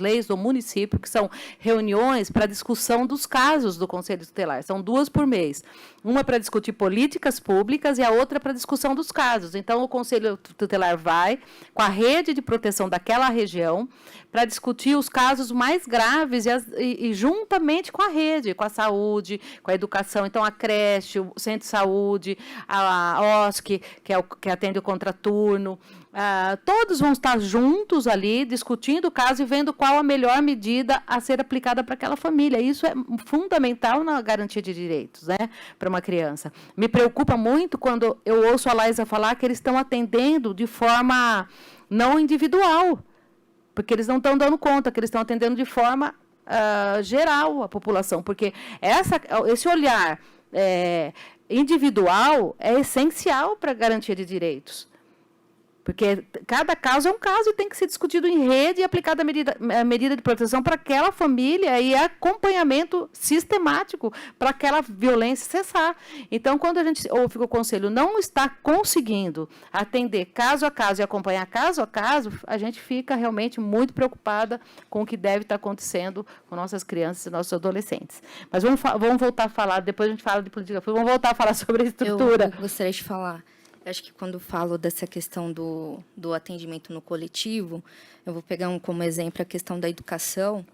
leis do município, que são reuniões para discussão dos casos do Conselho Tutelar. São 2 por mês. Uma para discutir políticas públicas e a outra para discussão dos casos. Então, o Conselho Tutelar vai com a rede de proteção daquela região para discutir os casos mais graves e juntamente com a rede, com a saúde, com a educação. Então, a creche, o centro de saúde, a OSC, que atende o contraturno, todos vão estar juntos ali, discutindo o caso e vendo qual a melhor medida a ser aplicada para aquela família. Isso é fundamental na garantia de direitos, né, para uma criança. Me preocupa muito quando eu ouço a Laísa falar que eles estão atendendo de forma não individual, porque eles não estão dando conta, que eles estão atendendo de forma geral a população, porque esse olhar individual é essencial para a garantia de direitos. Porque cada caso é um caso e tem que ser discutido em rede e aplicada a medida de proteção para aquela família e acompanhamento sistemático para aquela violência cessar. Então, quando a gente ouve que o Conselho não está conseguindo atender caso a caso e acompanhar caso a caso, a gente fica realmente muito preocupada com o que deve estar acontecendo com nossas crianças e nossos adolescentes. Mas vamos voltar a falar, depois a gente fala de política pública, vamos voltar a falar sobre a estrutura. Eu gostaria de falar. Eu acho que quando falo dessa questão do atendimento no coletivo, eu vou pegar como exemplo a questão da educação,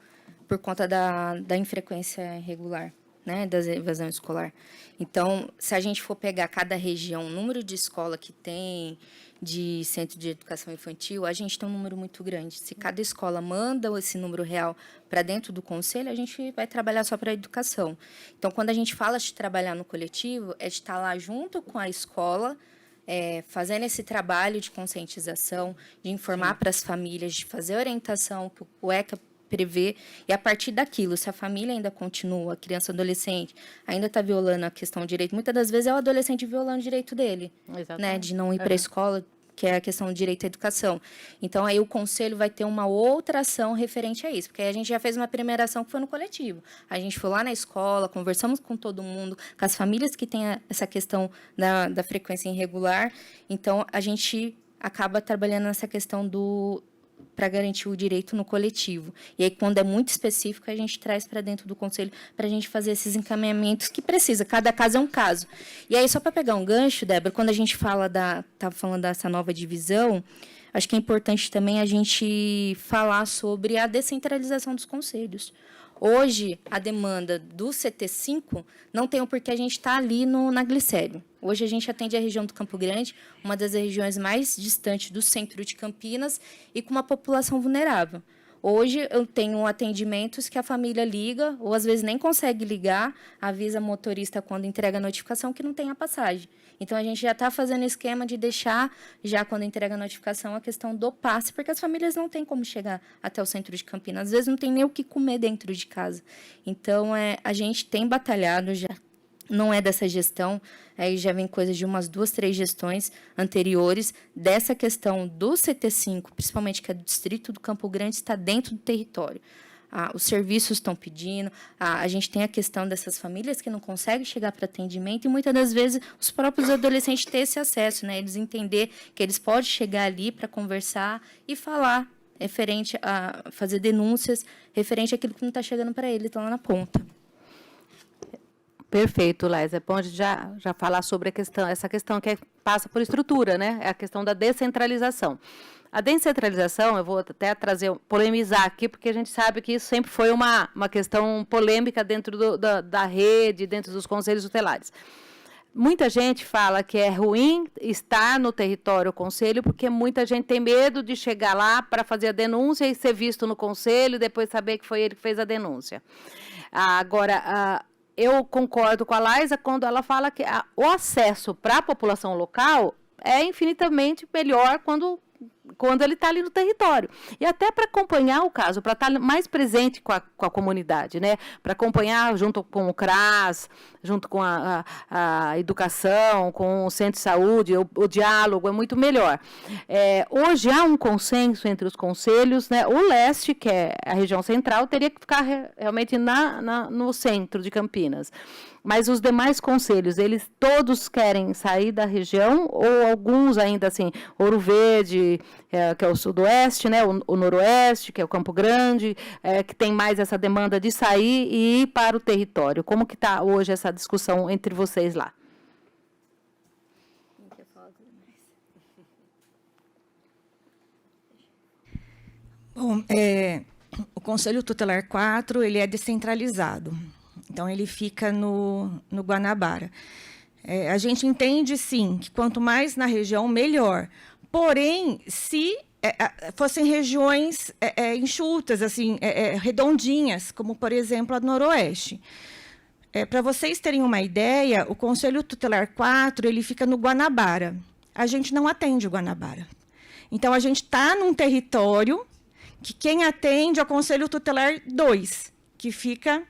por conta da infrequência irregular, né, da evasão escolar. Então, se a gente for pegar cada região, o número de escola que tem, de centro de educação infantil, a gente tem um número muito grande. Se cada escola manda esse número real para dentro do conselho, a gente vai trabalhar só para a educação. Então, quando a gente fala de trabalhar no coletivo, é de estar lá junto com a escola, fazendo esse trabalho de conscientização, de informar para as famílias, de fazer a orientação que o ECA prevê, e a partir daquilo, se a família ainda continua, a criança, adolescente, ainda está violando a questão do direito, muitas das vezes é o adolescente violando o direito dele, né, de não ir para a escola, que é a questão do direito à educação. Então, aí o Conselho vai ter uma outra ação referente a isso, porque aí a gente já fez uma primeira ação que foi no coletivo. A gente foi lá na escola, conversamos com todo mundo, com as famílias que têm essa questão da frequência irregular. Então, a gente acaba trabalhando nessa questão para garantir o direito no coletivo. E aí, quando é muito específico, a gente traz para dentro do Conselho para a gente fazer esses encaminhamentos que precisa. Cada caso é um caso. E aí, só para pegar um gancho, Débora, quando a gente estava falando dessa nova divisão, acho que é importante também a gente falar sobre a descentralização dos conselhos. Hoje, a demanda do CT5 não tem o porquê a gente estar ali na Glicério. Hoje, a gente atende a região do Campo Grande, uma das regiões mais distantes do centro de Campinas e com uma população vulnerável. Hoje, eu tenho atendimentos que a família liga, ou às vezes nem consegue ligar, avisa o motorista quando entrega a notificação que não tem a passagem. Então, a gente já está fazendo esquema de deixar, já quando entrega a notificação, a questão do passe, porque as famílias não têm como chegar até o centro de Campinas. Às vezes, não tem nem o que comer dentro de casa. Então, a gente tem batalhado já. Não é dessa gestão, aí já vem coisa de umas 2, 3 gestões anteriores, dessa questão do CT5, principalmente que é do distrito do Campo Grande, está dentro do território. os serviços estão pedindo, a gente tem a questão dessas famílias que não conseguem chegar para atendimento e, muitas das vezes, os próprios adolescentes têm esse acesso, né? Eles entender que eles podem chegar ali para conversar e falar referente a fazer denúncias, referente àquilo que não está chegando para eles, estão lá na ponta. Perfeito, Laís. É bom a gente já falar sobre essa questão que passa por estrutura, né? É a questão da descentralização. A descentralização, eu vou até polemizar aqui, porque a gente sabe que isso sempre foi uma questão polêmica dentro da rede, dentro dos conselhos tutelares. Muita gente fala que é ruim estar no território conselho, porque muita gente tem medo de chegar lá para fazer a denúncia e ser visto no conselho e depois saber que foi ele que fez a denúncia. Agora, eu concordo com a Laísa quando ela fala que o acesso para a população local é infinitamente melhor quando ele está ali no território. E até para acompanhar o caso, para estar mais presente com a comunidade, né? Para acompanhar junto com o CRAS, junto com a educação, com o centro de saúde, o diálogo é muito melhor. Hoje há um consenso entre os conselhos, né? O leste, que é a região central, teria que ficar realmente no centro de Campinas. Mas os demais conselhos, eles todos querem sair da região, ou alguns ainda assim, Ouro Verde, que é o sudoeste, né, o noroeste, que é o Campo Grande, que tem mais essa demanda de sair e ir para o território. Como que está hoje essa discussão entre vocês lá? Bom, o Conselho Tutelar 4, ele é descentralizado. Então, ele fica no Guanabara. A gente entende, sim, que quanto mais na região, melhor. Porém, se fossem regiões enxutas, assim, redondinhas, como, por exemplo, a Noroeste. Para vocês terem uma ideia, o Conselho Tutelar 4, ele fica no Guanabara. A gente não atende o Guanabara. Então, a gente está num território que quem atende é o Conselho Tutelar 2, que fica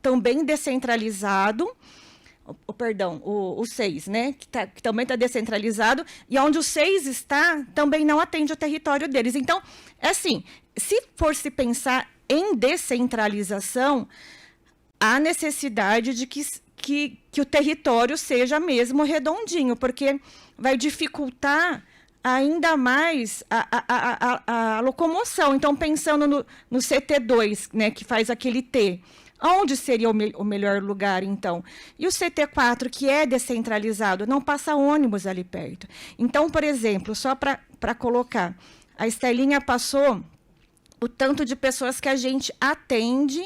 também descentralizado, o 6, né, que também está descentralizado, e onde o 6 está, também não atende o território deles. Então, assim, se for se pensar em descentralização, há necessidade de que o território seja mesmo redondinho, porque vai dificultar ainda mais a locomoção. Então, pensando no CT2, né, que faz aquele T, onde seria o melhor lugar, então? E o CT4, que é descentralizado, não passa ônibus ali perto. Então, por exemplo, só para colocar, a Estelinha passou o tanto de pessoas que a gente atende,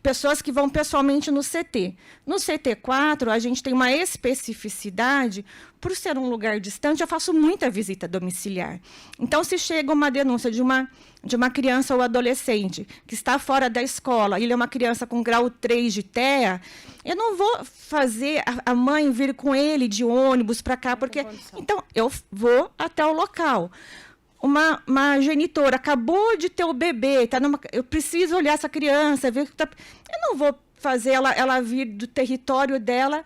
pessoas que vão pessoalmente no CT. No CT4, a gente tem uma especificidade, por ser um lugar distante, eu faço muita visita domiciliar. Então, se chega uma denúncia de uma criança ou adolescente que está fora da escola, ele é uma criança com grau 3 de TEA, eu não vou fazer a mãe vir com ele de ônibus para cá, porque... Então, eu vou até o local. Uma genitora acabou de ter o bebê, eu preciso olhar essa criança, ver que eu não vou fazer ela vir do território dela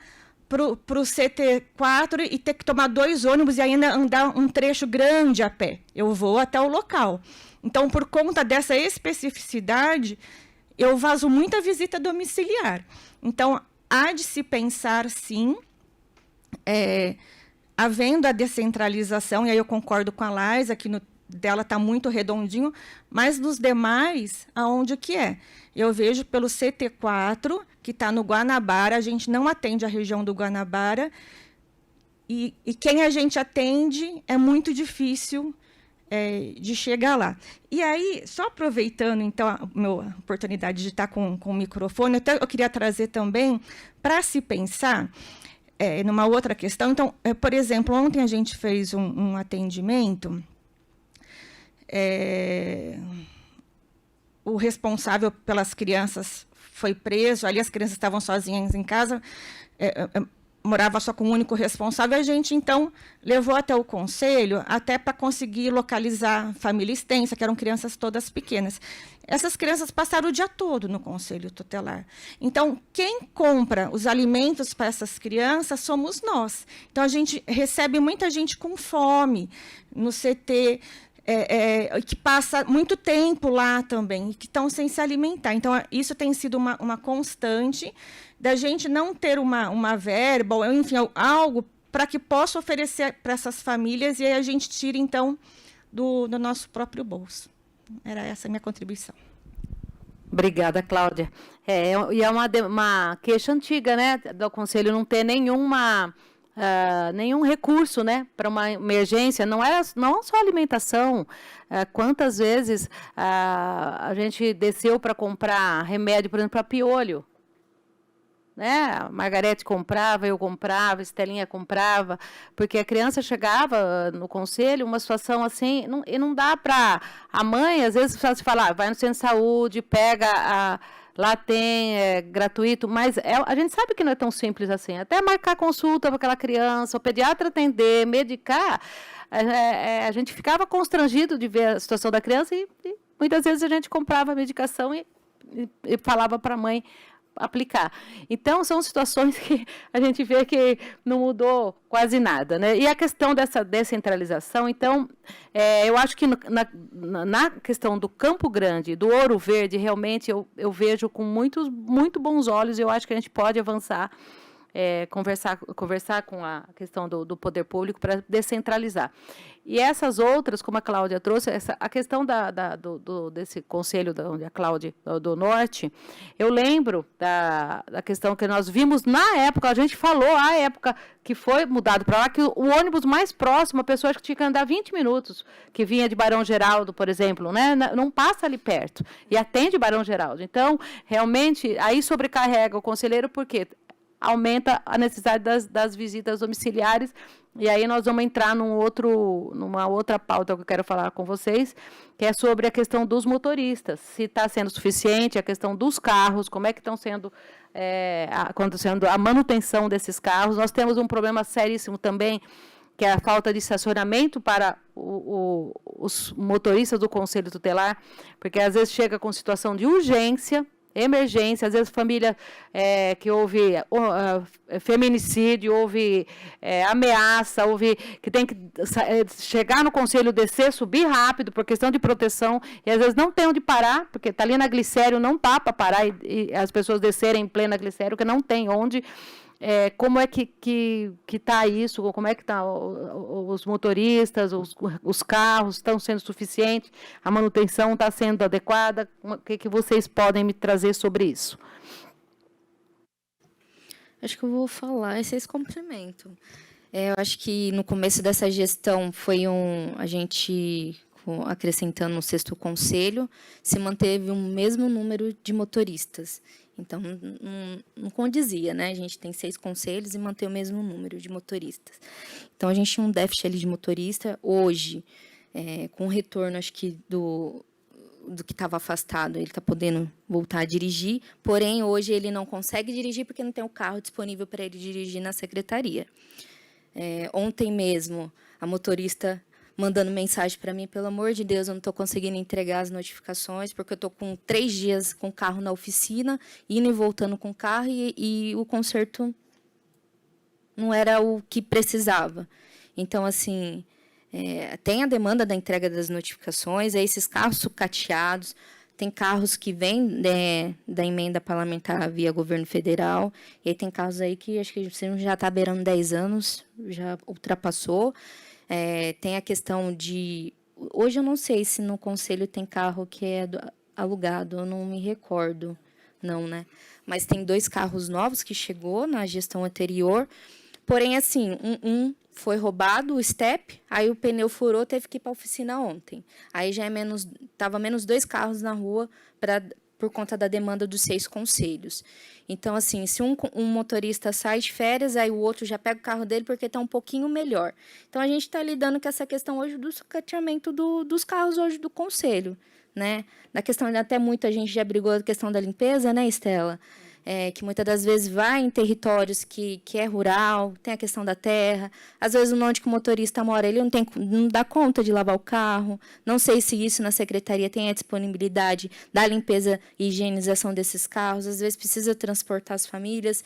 para o CT4 e ter que tomar 2 ônibus e ainda andar um trecho grande a pé. Eu vou até o local. Então, por conta dessa especificidade, eu vazo muita visita domiciliar. Então, há de se pensar, sim, havendo a descentralização, e aí eu concordo com a Laísa, que dela está muito redondinho, mas nos demais, aonde que é? Eu vejo pelo CT4, que está no Guanabara, a gente não atende a região do Guanabara, e quem a gente atende é muito difícil de chegar lá. E aí, só aproveitando, então, a minha oportunidade de estar com o microfone, eu queria trazer também, para se pensar, numa outra questão. Então, por exemplo, ontem a gente fez um atendimento, o responsável pelas crianças foi preso, ali as crianças estavam sozinhas em casa, morava só com um único responsável, a gente, então, levou até o conselho, até para conseguir localizar a família extensa, que eram crianças todas pequenas. Essas crianças passaram o dia todo no conselho tutelar. Então, quem compra os alimentos para essas crianças somos nós. Então, a gente recebe muita gente com fome no CT, que passa muito tempo lá também, e que estão sem se alimentar. Então, isso tem sido uma constante da gente não ter uma verba, ou, enfim, algo para que possa oferecer para essas famílias, e aí a gente tira, então, do nosso próprio bolso. Era essa a minha contribuição. Obrigada, Cláudia. E é uma queixa antiga, né, do Conselho não ter nenhum recurso, né, para uma emergência. Não só alimentação. Quantas vezes a gente desceu para comprar remédio, por exemplo, para piolho, né? A Margarete comprava, eu comprava, a Estelinha comprava, porque a criança chegava no conselho, uma situação assim, e não dá para... A mãe, às vezes, se fala, vai no centro de saúde, pega lá tem gratuito, mas a gente sabe que não é tão simples assim. Até marcar consulta para aquela criança, o pediatra atender, medicar, a gente ficava constrangido de ver a situação da criança e muitas vezes a gente comprava a medicação e falava para a mãe aplicar. Então, são situações que a gente vê que não mudou quase nada, né? E a questão dessa descentralização, então, eu acho que na questão do Campo Grande, do Ouro Verde, realmente eu vejo com muito bons olhos, e eu acho que a gente pode avançar, conversar com a questão do poder público para descentralizar. E essas outras, como a Cláudia trouxe, a questão desse conselho onde a Cláudia do Norte, eu lembro da questão que nós vimos na época, a gente falou à época que foi mudado para lá, que o ônibus mais próximo, a pessoa que tinha que andar 20 minutos, que vinha de Barão Geraldo, por exemplo, né, não passa ali perto, e atende Barão Geraldo. Então, realmente, aí sobrecarrega o conselheiro, porque aumenta a necessidade das visitas domiciliares, e aí nós vamos entrar numa outra pauta que eu quero falar com vocês, que é sobre a questão dos motoristas, se está sendo suficiente, a questão dos carros, como é que estão sendo acontecendo a manutenção desses carros. Nós temos um problema seríssimo também, que é a falta de estacionamento para os motoristas do Conselho Tutelar, porque às vezes chega com situação de urgência, emergência, às vezes família que houve feminicídio, houve ameaça, houve que tem que chegar no conselho, descer, subir rápido por questão de proteção, e às vezes não tem onde parar, porque está ali na Glicério, não dá para parar e as pessoas descerem em plena Glicério, que não tem onde. Como é que está isso? Como é que estão os motoristas, os carros estão sendo suficientes? A manutenção está sendo adequada? O que vocês podem me trazer sobre isso? Acho que eu vou falar e vocês complementam. Eu acho que no começo dessa gestão foi a gente, acrescentando no 6º conselho, se manteve o mesmo número de motoristas. Então, não condizia, né? A gente tem 6 conselhos e manter o mesmo número de motoristas. Então, a gente tinha um déficit ali de motorista. Hoje, com o retorno, acho que do que estava afastado, ele está podendo voltar a dirigir, porém, hoje ele não consegue dirigir porque não tem o carro disponível para ele dirigir na secretaria. Ontem mesmo, a motorista mandando mensagem para mim, pelo amor de Deus, eu não estou conseguindo entregar as notificações, porque eu estou com 3 dias com o carro na oficina, indo e voltando com o carro, e o conserto não era o que precisava. Então, assim, tem a demanda da entrega das notificações, esses carros sucateados, tem carros que vêm da emenda parlamentar via governo federal, e aí tem carros aí que acho que já está beirando 10 anos, já ultrapassou. Tem a questão de... Hoje eu não sei se no conselho tem carro que é alugado, eu não me recordo, não, né? Mas tem 2 carros novos que chegou na gestão anterior, porém, assim, foi roubado, o step, aí o pneu furou, teve que ir para a oficina ontem. Aí já estava menos 2 carros na rua por conta da demanda dos 6 conselhos. Então, assim, se um motorista sai de férias, aí o outro já pega o carro dele porque está um pouquinho melhor. Então, a gente está lidando com essa questão hoje do sucateamento dos carros hoje do conselho, né? Na questão, até muita gente já brigou a questão da limpeza, né, Estela? Que muitas das vezes vai em territórios que é rural, tem a questão da terra. Às vezes, onde que o motorista mora, ele não dá conta de lavar o carro. Não sei se isso na secretaria tem a disponibilidade da limpeza e higienização desses carros. Às vezes, precisa transportar as famílias.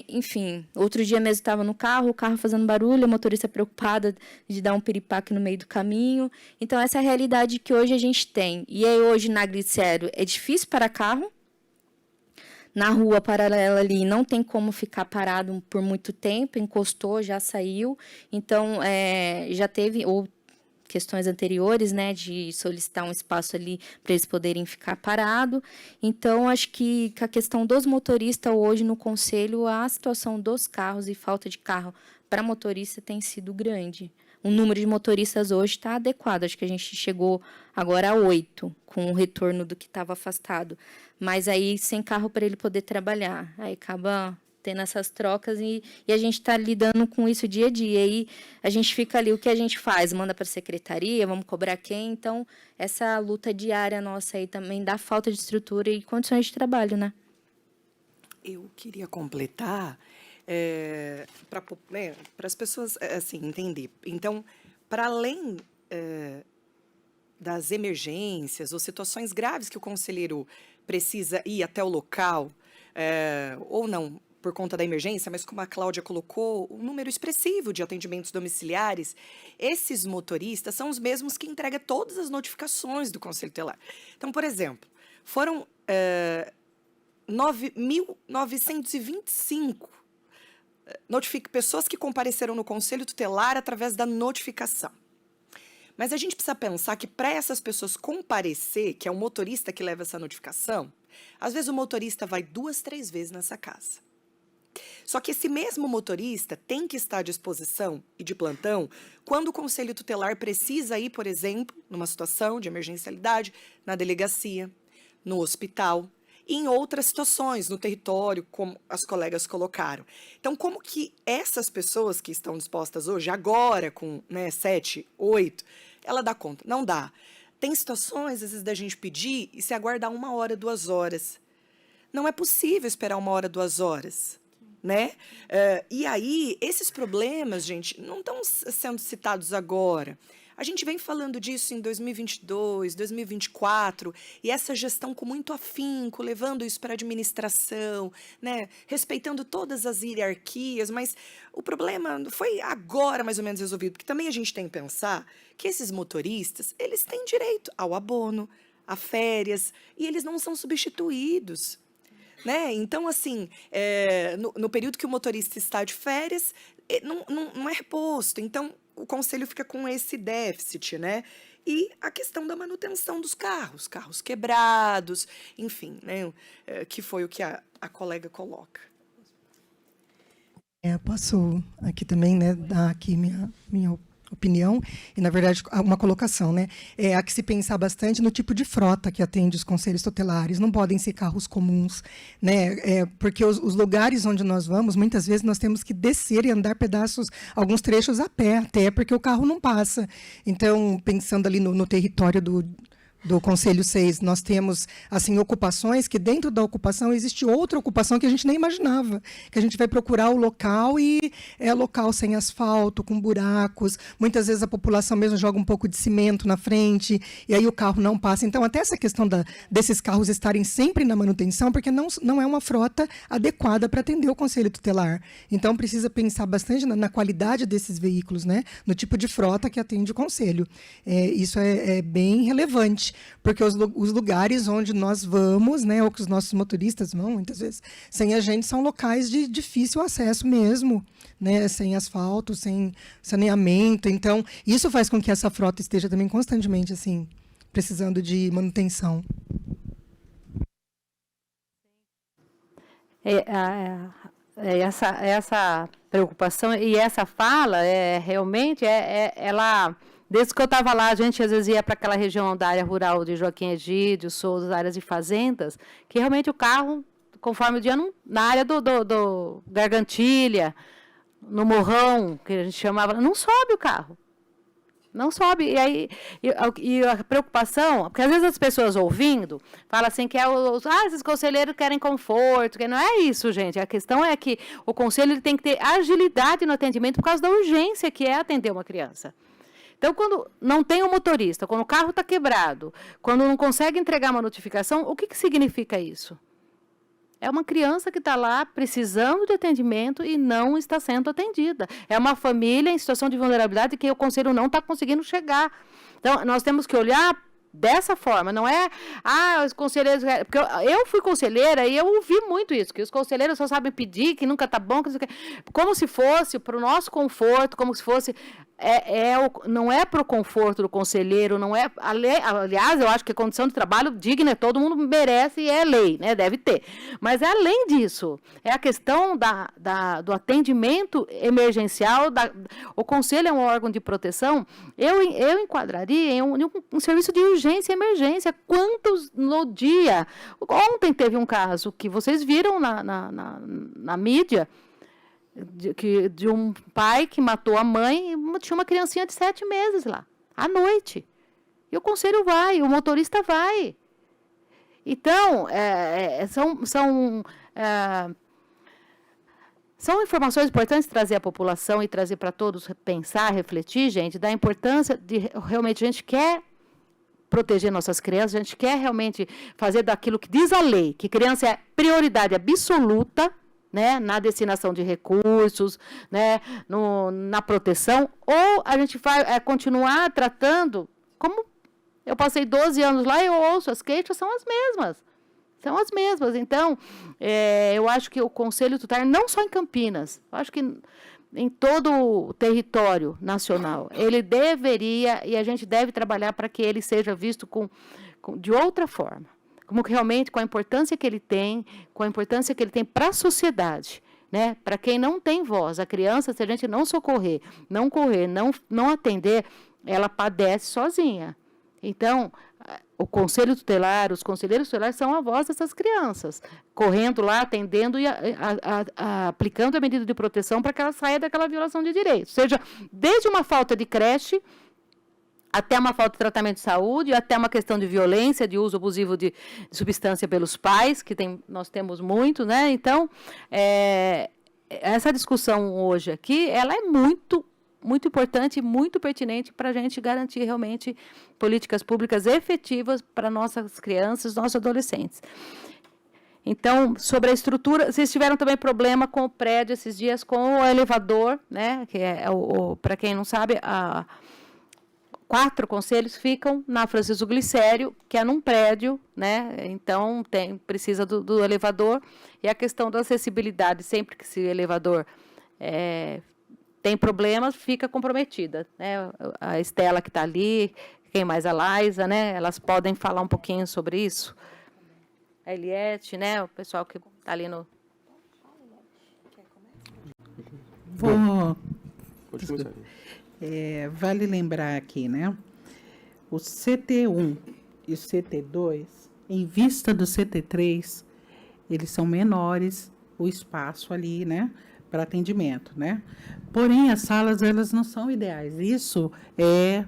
Enfim, outro dia mesmo estava no carro, o carro fazendo barulho, a motorista preocupada de dar um piripaque no meio do caminho. Então, essa é a realidade que hoje a gente tem. E aí, hoje, na Glicério, é difícil parar carro. Na rua paralela ali, não tem como ficar parado por muito tempo, encostou, já saiu. Então, já teve questões anteriores, né, de solicitar um espaço ali para eles poderem ficar parado. Então, acho que a questão dos motoristas hoje no Conselho, a situação dos carros e falta de carro para motorista tem sido grande. O número de motoristas hoje está adequado. Acho que a gente chegou agora a 8, com o retorno do que estava afastado. Mas aí, sem carro para ele poder trabalhar. Aí acaba tendo essas trocas e a gente está lidando com isso dia a dia. E a gente fica ali, o que a gente faz? Manda para a secretaria, vamos cobrar quem? Então, essa luta diária nossa aí também dá falta de estrutura e condições de trabalho, né? Eu queria completar para as pessoas assim, entender. Então, para além das emergências ou situações graves que o conselheiro precisa ir até o local, ou não, por conta da emergência, mas como a Cláudia colocou, um número expressivo de atendimentos domiciliares, esses motoristas são os mesmos que entregam todas as notificações do Conselho Tutelar. Então, por exemplo, foram 9.925 pessoas que compareceram no Conselho Tutelar através da notificação. Mas a gente precisa pensar que para essas pessoas comparecer, que é o motorista que leva essa notificação, às vezes o motorista vai 2, 3 vezes nessa casa. Só que esse mesmo motorista tem que estar à disposição e de plantão quando o Conselho Tutelar precisa ir, por exemplo, numa situação de emergencialidade, na delegacia, no hospital e em outras situações, no território, como as colegas colocaram. Então, como que essas pessoas que estão dispostas hoje, agora com 7, 8, ela dá conta? Não dá. Tem situações, às vezes, da gente pedir e se aguardar 1 hora, 2 horas. Não é possível esperar 1 hora, 2 horas. Né? E aí, esses problemas, gente, não estão sendo citados agora. A gente vem falando disso em 2022, 2024, e essa gestão com muito afinco, levando isso para a administração, né? Respeitando todas as hierarquias, mas o problema foi agora mais ou menos resolvido, porque também a gente tem que pensar que esses motoristas, eles têm direito ao abono, a férias, e eles não são substituídos. Né? Então, assim, no período que o motorista está de férias, não é reposto. Então, o Conselho fica com esse déficit, né? E a questão da manutenção dos carros quebrados, enfim, né? Que foi o que a colega coloca. Posso aqui também, né, dar aqui minha opinião e, na verdade, uma colocação, né? Há que se pensar bastante no tipo de frota que atende os conselhos tutelares. Não podem ser carros comuns, né? Porque os lugares onde nós vamos, muitas vezes nós temos que descer e andar alguns trechos a pé, até porque o carro não passa. Então, pensando ali no território do Conselho 6, nós temos assim ocupações que dentro da ocupação existe outra ocupação que a gente nem imaginava, que a gente vai procurar o local e é local sem asfalto, com buracos, muitas vezes a população mesmo joga um pouco de cimento na frente e aí o carro não passa. Então, até essa questão desses carros estarem sempre na manutenção, porque não é uma frota adequada para atender o Conselho Tutelar. Então, precisa pensar bastante na qualidade desses veículos, né? No tipo de frota que atende o Conselho. Isso é bem relevante, porque os lugares onde nós vamos, né, ou que os nossos motoristas vão, muitas vezes, sem a gente, são locais de difícil acesso mesmo, né, sem asfalto, sem saneamento. Então, isso faz com que essa frota esteja também constantemente assim, precisando de manutenção. Essa preocupação e essa fala, realmente, ela... Desde que eu estava lá, a gente às vezes ia para aquela região da área rural de Joaquim Egídio, Souza, áreas de fazendas, que realmente o carro, conforme o dia, na área do Gargantilha, no Morrão, que a gente chamava, não sobe o carro. Não sobe. E aí, a preocupação, porque às vezes as pessoas ouvindo, falam assim que esses conselheiros querem conforto, que não é isso, gente. A questão é que o conselho ele tem que ter agilidade no atendimento por causa da urgência que é atender uma criança. Então, quando não tem um motorista, quando o carro está quebrado, quando não consegue entregar uma notificação, o que significa isso? É uma criança que está lá precisando de atendimento e não está sendo atendida. É uma família em situação de vulnerabilidade que o conselho não está conseguindo chegar. Então, nós temos que olhar dessa forma, não é, os conselheiros, porque eu fui conselheira e eu ouvi muito isso, que os conselheiros só sabem pedir, que nunca está bom, como se fosse para o nosso conforto, como se fosse, não é para o conforto do conselheiro, não é, aliás, eu acho que a condição de trabalho digna, todo mundo merece e é lei, né, deve ter, mas é além disso, é a questão do atendimento emergencial, o conselho é um órgão de proteção, eu enquadraria em um serviço de urgência e emergência. Quantos no dia? Ontem teve um caso que vocês viram na mídia de um pai que matou a mãe e tinha uma criancinha de 7 meses lá, à noite. E o conselho vai, o motorista vai. Então, são informações importantes trazer à população e trazer para todos pensar, refletir, gente, da importância de realmente a gente quer proteger nossas crianças, a gente quer realmente fazer daquilo que diz a lei, que criança é prioridade absoluta, né, na destinação de recursos, né, na proteção, ou a gente vai continuar tratando, como eu passei 12 anos lá e eu ouço, as queixas são as mesmas. São as mesmas. Então, eu acho que o Conselho Tutelar, não só em Campinas, eu acho que em todo o território nacional, ele deveria, e a gente deve trabalhar para que ele seja visto de outra forma, como que realmente com a importância que ele tem, com a importância que ele tem para a sociedade, né? Para quem não tem voz, a criança, se a gente não socorrer, não correr, não atender, ela padece sozinha. Então, o Conselho Tutelar, os conselheiros tutelares são a voz dessas crianças, correndo lá, atendendo e aplicando a medida de proteção para que ela saia daquela violação de direitos. Seja desde uma falta de creche, até uma falta de tratamento de saúde, até uma questão de violência, de uso abusivo de substância pelos pais, que nós temos muito, né? Então, essa discussão hoje aqui, ela é muito importante e muito pertinente para a gente garantir realmente políticas públicas efetivas para nossas crianças, nossos adolescentes. Então, sobre a estrutura, vocês tiveram também problema com o prédio esses dias, com o elevador, né? Que para quem não sabe, 4 conselhos ficam na Francisco Glicério, que é num prédio, né? Então, precisa do elevador, e a questão da acessibilidade, sempre que esse elevador tem problemas, fica comprometida, né? A Estela que está ali, quem mais? A Laisa, né? Elas podem falar um pouquinho sobre isso. A Eliette, né? O pessoal que está ali no... Pode começar. Vale lembrar aqui, né? O CT1 e o CT2, em vista do CT3, eles são menores, o espaço ali, né? Para atendimento, né? Porém, as salas, elas não são ideais. Isso é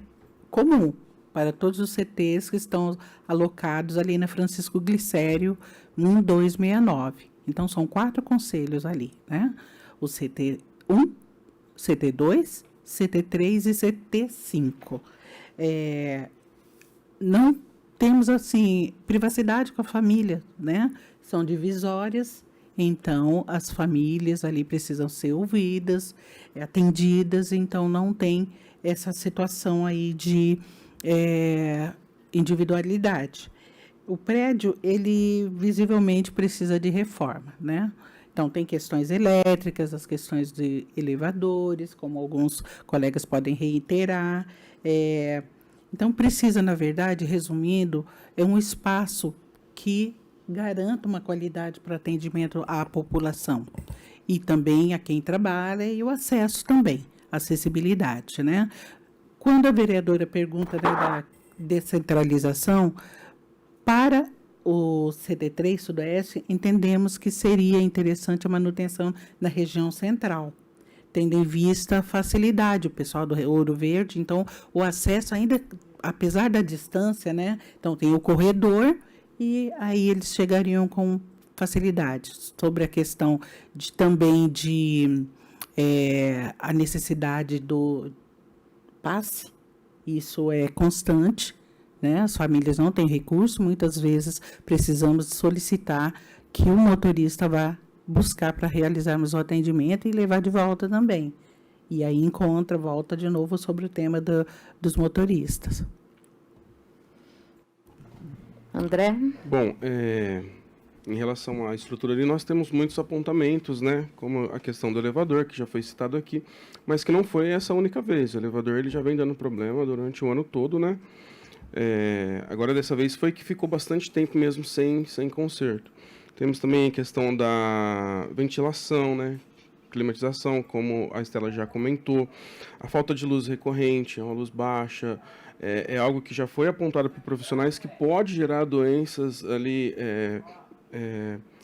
comum para todos os CTs que estão alocados ali na Francisco Glicério 1269. Então, são 4 conselhos ali, né? O CT1, CT2, CT3 e CT5. Não temos, assim, privacidade com a família, né? São divisórias. Então, as famílias ali precisam ser ouvidas, atendidas, então não tem essa situação aí de individualidade. O prédio, ele visivelmente precisa de reforma, né? Então, tem questões elétricas, as questões de elevadores, como alguns colegas podem reiterar. Então, precisa, na verdade, resumindo, é um espaço que garanta uma qualidade para atendimento à população e também a quem trabalha e o acesso também, acessibilidade, né? Quando a vereadora pergunta da descentralização, para o CT3 Sudoeste, entendemos que seria interessante a manutenção na região central, tendo em vista a facilidade, o pessoal do Ouro Verde, então o acesso ainda, apesar da distância, né? Então tem o corredor, e aí eles chegariam com facilidade. Sobre a questão também de a necessidade do passe, isso é constante, né? As famílias não têm recurso, muitas vezes precisamos solicitar que o motorista vá buscar para realizarmos o atendimento e levar de volta também. E aí volta de novo sobre o tema dos motoristas. André? Bom, em relação à estrutura ali, nós temos muitos apontamentos, né? Como a questão do elevador, que já foi citado aqui, mas que não foi essa única vez. O elevador ele já vem dando problema durante o ano todo, né? Agora, dessa vez, foi que ficou bastante tempo mesmo sem conserto. Temos também a questão da ventilação, né? Climatização, como a Estela já comentou. A falta de luz recorrente, uma luz baixa, é algo que já foi apontado por profissionais que pode gerar doenças ali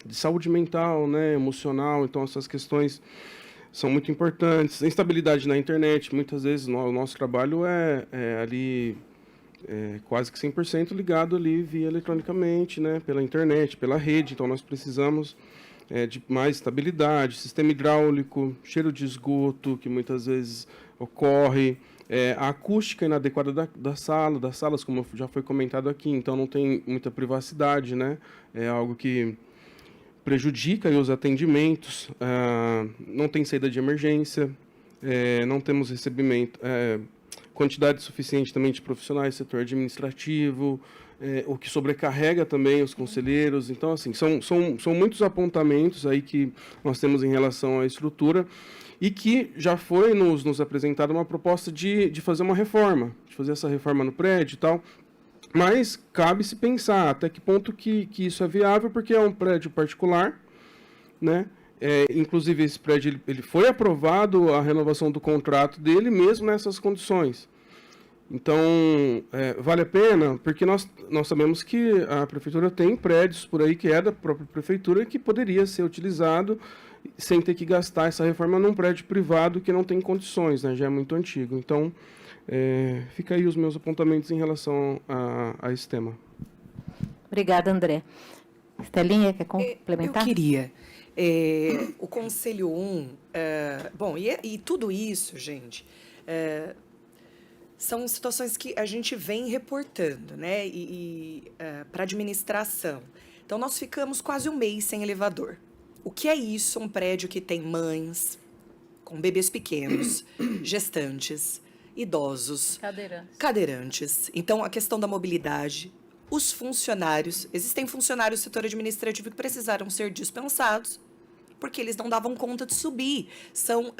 de saúde mental, né? Emocional. Então, essas questões são muito importantes. A instabilidade na internet, muitas vezes o nosso trabalho é ali... quase que 100% ligado ali via eletronicamente, né, pela internet, pela rede. Então, nós precisamos de mais estabilidade, sistema hidráulico, cheiro de esgoto, que muitas vezes ocorre, a acústica inadequada das salas, como já foi comentado aqui. Então, não tem muita privacidade, né, é algo que prejudica aí os atendimentos, não tem saída de emergência, não temos recebimento... quantidade suficiente também de profissionais do setor administrativo, o que sobrecarrega também os conselheiros. Então, assim, são muitos apontamentos aí que nós temos em relação à estrutura e que já foi nos apresentada uma proposta de fazer uma reforma, de fazer essa reforma no prédio e tal. Mas cabe-se pensar até que ponto que isso é viável, porque é um prédio particular, né? Inclusive, esse prédio ele foi aprovado a renovação do contrato dele mesmo nessas condições. Então, vale a pena, porque nós sabemos que a prefeitura tem prédios por aí que é da própria prefeitura que poderia ser utilizado sem ter que gastar essa reforma num prédio privado que não tem condições, né? Já é muito antigo. Então, fica aí os meus apontamentos em relação a esse tema. Obrigada, André. Estelinha, quer complementar? Eu queria. O Conselho 1, bom, e tudo isso, gente, são situações que a gente vem reportando, né, para a administração. Então, nós ficamos quase um mês sem elevador. O que é isso? Um prédio que tem mães com bebês pequenos, gestantes, idosos, cadeirantes. Então, a questão da mobilidade, os funcionários, existem funcionários do setor administrativo que precisaram ser dispensados porque eles não davam conta de subir. São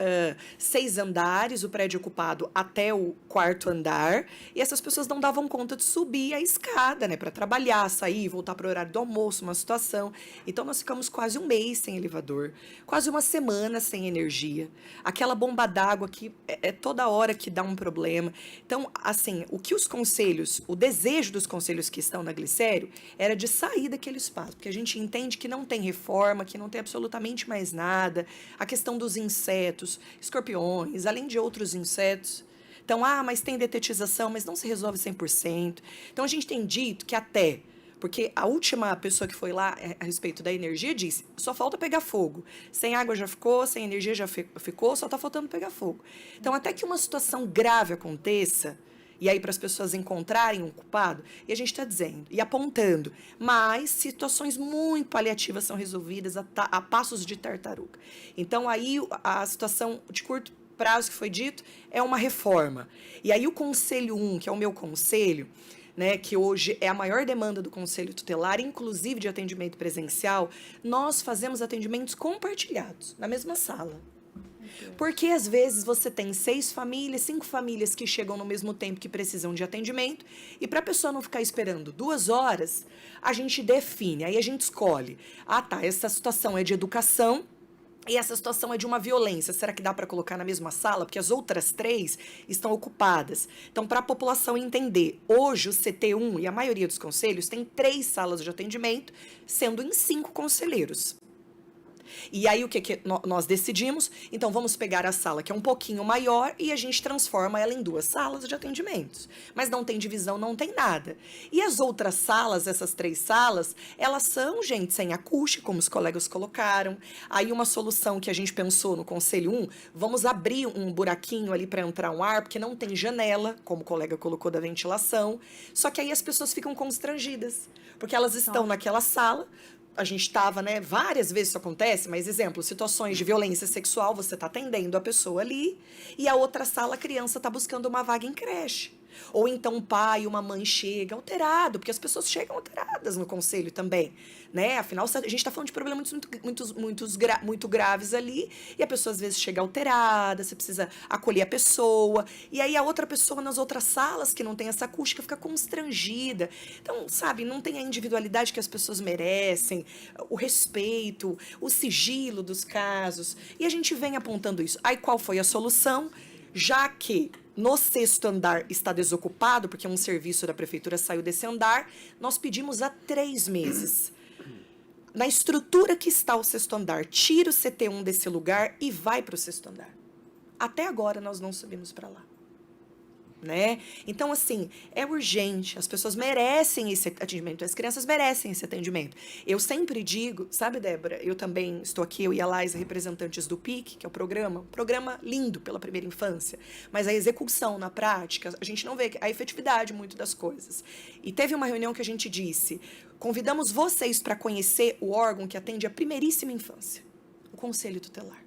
6 andares, o prédio ocupado até o 4º andar, e essas pessoas não davam conta de subir a escada, né, para trabalhar, sair, voltar para o horário do almoço, uma situação. Então, nós ficamos quase um mês sem elevador, quase uma semana sem energia. Aquela bomba d'água que é toda hora que dá um problema. Então, assim, o que os conselhos, o desejo dos conselhos que estão na Glicério era de sair daquele espaço, porque a gente entende que não tem reforma, que não tem absolutamente mais nada, a questão dos insetos, escorpiões, além de outros insetos. Então, mas tem detetização, mas não se resolve 100%. Então, a gente tem dito que porque a última pessoa que foi lá a respeito da energia disse, só falta pegar fogo. Sem água já ficou, sem energia já ficou, só está faltando pegar fogo. Então, até que uma situação grave aconteça, e aí para as pessoas encontrarem um culpado, e a gente está dizendo, e apontando, mas situações muito paliativas são resolvidas a passos de tartaruga. Então, aí a situação de curto prazo que foi dito é uma reforma. E aí o Conselho 1, que é o meu conselho, né, que hoje é a maior demanda do Conselho Tutelar, inclusive de atendimento presencial, nós fazemos atendimentos compartilhados, na mesma sala. Porque, às vezes, você tem 6 famílias, 5 famílias que chegam no mesmo tempo que precisam de atendimento, e para a pessoa não ficar esperando 2 horas, a gente define, aí a gente escolhe. Essa situação é de educação, e essa situação é de uma violência. Será que dá para colocar na mesma sala? Porque as outras 3 estão ocupadas. Então, para a população entender, hoje o CT1 e a maioria dos conselhos tem 3 salas de atendimento, sendo em 5 conselheiros. E aí, o que nós decidimos? Então, vamos pegar a sala que é um pouquinho maior e a gente transforma ela em 2 salas de atendimentos. Mas não tem divisão, não tem nada. E as outras salas, essas 3 salas, elas são, gente, sem acústica, como os colegas colocaram. Aí, uma solução que a gente pensou no Conselho 1, vamos abrir um buraquinho ali para entrar um ar, porque não tem janela, como o colega colocou da ventilação. Só que aí as pessoas ficam constrangidas, porque elas estão naquela sala, a gente estava, né, várias vezes isso acontece, mas exemplo, situações de violência sexual, você está atendendo a pessoa ali, e a outra sala a criança está buscando uma vaga em creche. Ou então um pai, uma mãe chega alterado, porque as pessoas chegam alteradas no conselho também, né? Afinal, a gente está falando de problemas muito graves ali, e a pessoa às vezes chega alterada, você precisa acolher a pessoa, e aí a outra pessoa nas outras salas que não tem essa acústica fica constrangida. Então, sabe, não tem a individualidade que as pessoas merecem, o respeito, o sigilo dos casos, e a gente vem apontando isso. Aí qual foi a solução? Já que no 6º andar está desocupado, porque um serviço da prefeitura saiu desse andar, nós pedimos há 3 meses. Na estrutura que está o 6º andar, tira o CT1 desse lugar e vai para o 6º andar. Até agora nós não subimos para lá. Né? Então, assim, é urgente, as pessoas merecem esse atendimento, as crianças merecem esse atendimento. Eu sempre digo, sabe, Débora, eu também estou aqui, eu e a Laís, representantes do PIC, que é um programa lindo pela primeira infância, mas a execução na prática, a gente não vê a efetividade muito das coisas. E teve uma reunião que a gente disse, convidamos vocês para conhecer o órgão que atende a primeiríssima infância, o Conselho Tutelar.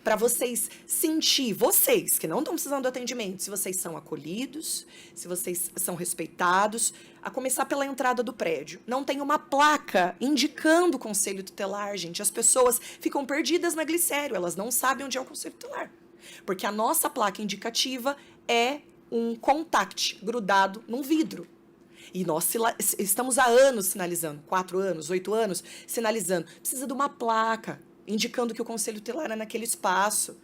Para vocês sentir, vocês que não estão precisando do atendimento, se vocês são acolhidos, se vocês são respeitados, a começar pela entrada do prédio. Não tem uma placa indicando o Conselho Tutelar, gente. As pessoas ficam perdidas na Glicério, elas não sabem onde é o Conselho Tutelar. Porque a nossa placa indicativa é um contact grudado num vidro. E nós estamos há anos sinalizando, 4 anos, 8 anos, sinalizando. Precisa de uma placa indicando que o Conselho Tutelar é naquele espaço.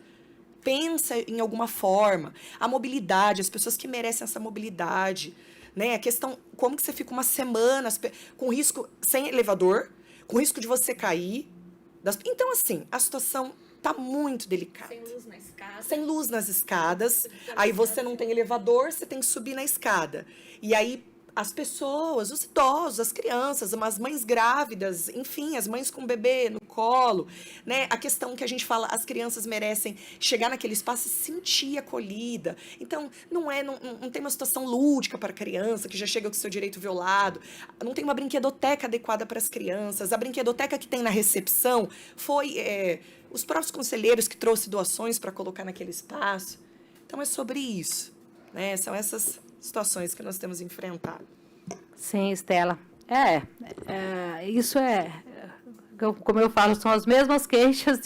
Pensa em alguma forma. A mobilidade, as pessoas que merecem essa mobilidade, né? A questão, como que você fica uma semana com risco, sem elevador, com risco de você cair. Então, assim, a situação está muito delicada. Sem luz na escada. Sem luz nas escadas. Aí você não tem elevador, você tem que subir na escada. E aí as pessoas, os idosos, as crianças, as mães grávidas, enfim, as mães com bebê no colo, né? A questão que a gente fala, as crianças merecem chegar naquele espaço e se sentir acolhida. Então, não tem uma situação lúdica para a criança, que já chega com o seu direito violado, não tem uma brinquedoteca adequada para as crianças. A brinquedoteca que tem na recepção foi os próprios conselheiros que trouxeram doações para colocar naquele espaço. Então, é sobre isso, né? São essas situações que nós temos enfrentado. Sim, Estela. Isso como eu falo, são as mesmas queixas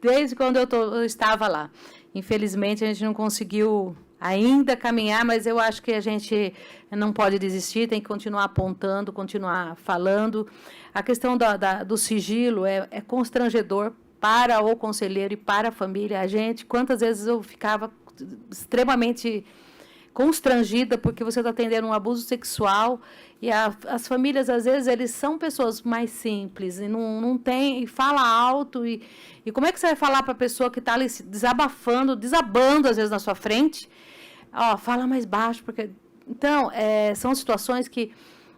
desde quando eu estava lá. Infelizmente, a gente não conseguiu ainda caminhar, mas eu acho que a gente não pode desistir, tem que continuar apontando, continuar falando. A questão do sigilo é constrangedor para o conselheiro e para a família. Quantas vezes eu ficava extremamente constrangida porque você está atendendo um abuso sexual e as famílias, às vezes, eles são pessoas mais simples e não tem, e fala alto e como é que você vai falar para a pessoa que está ali desabando, às vezes, na sua frente? Fala mais baixo, porque... Então, são situações que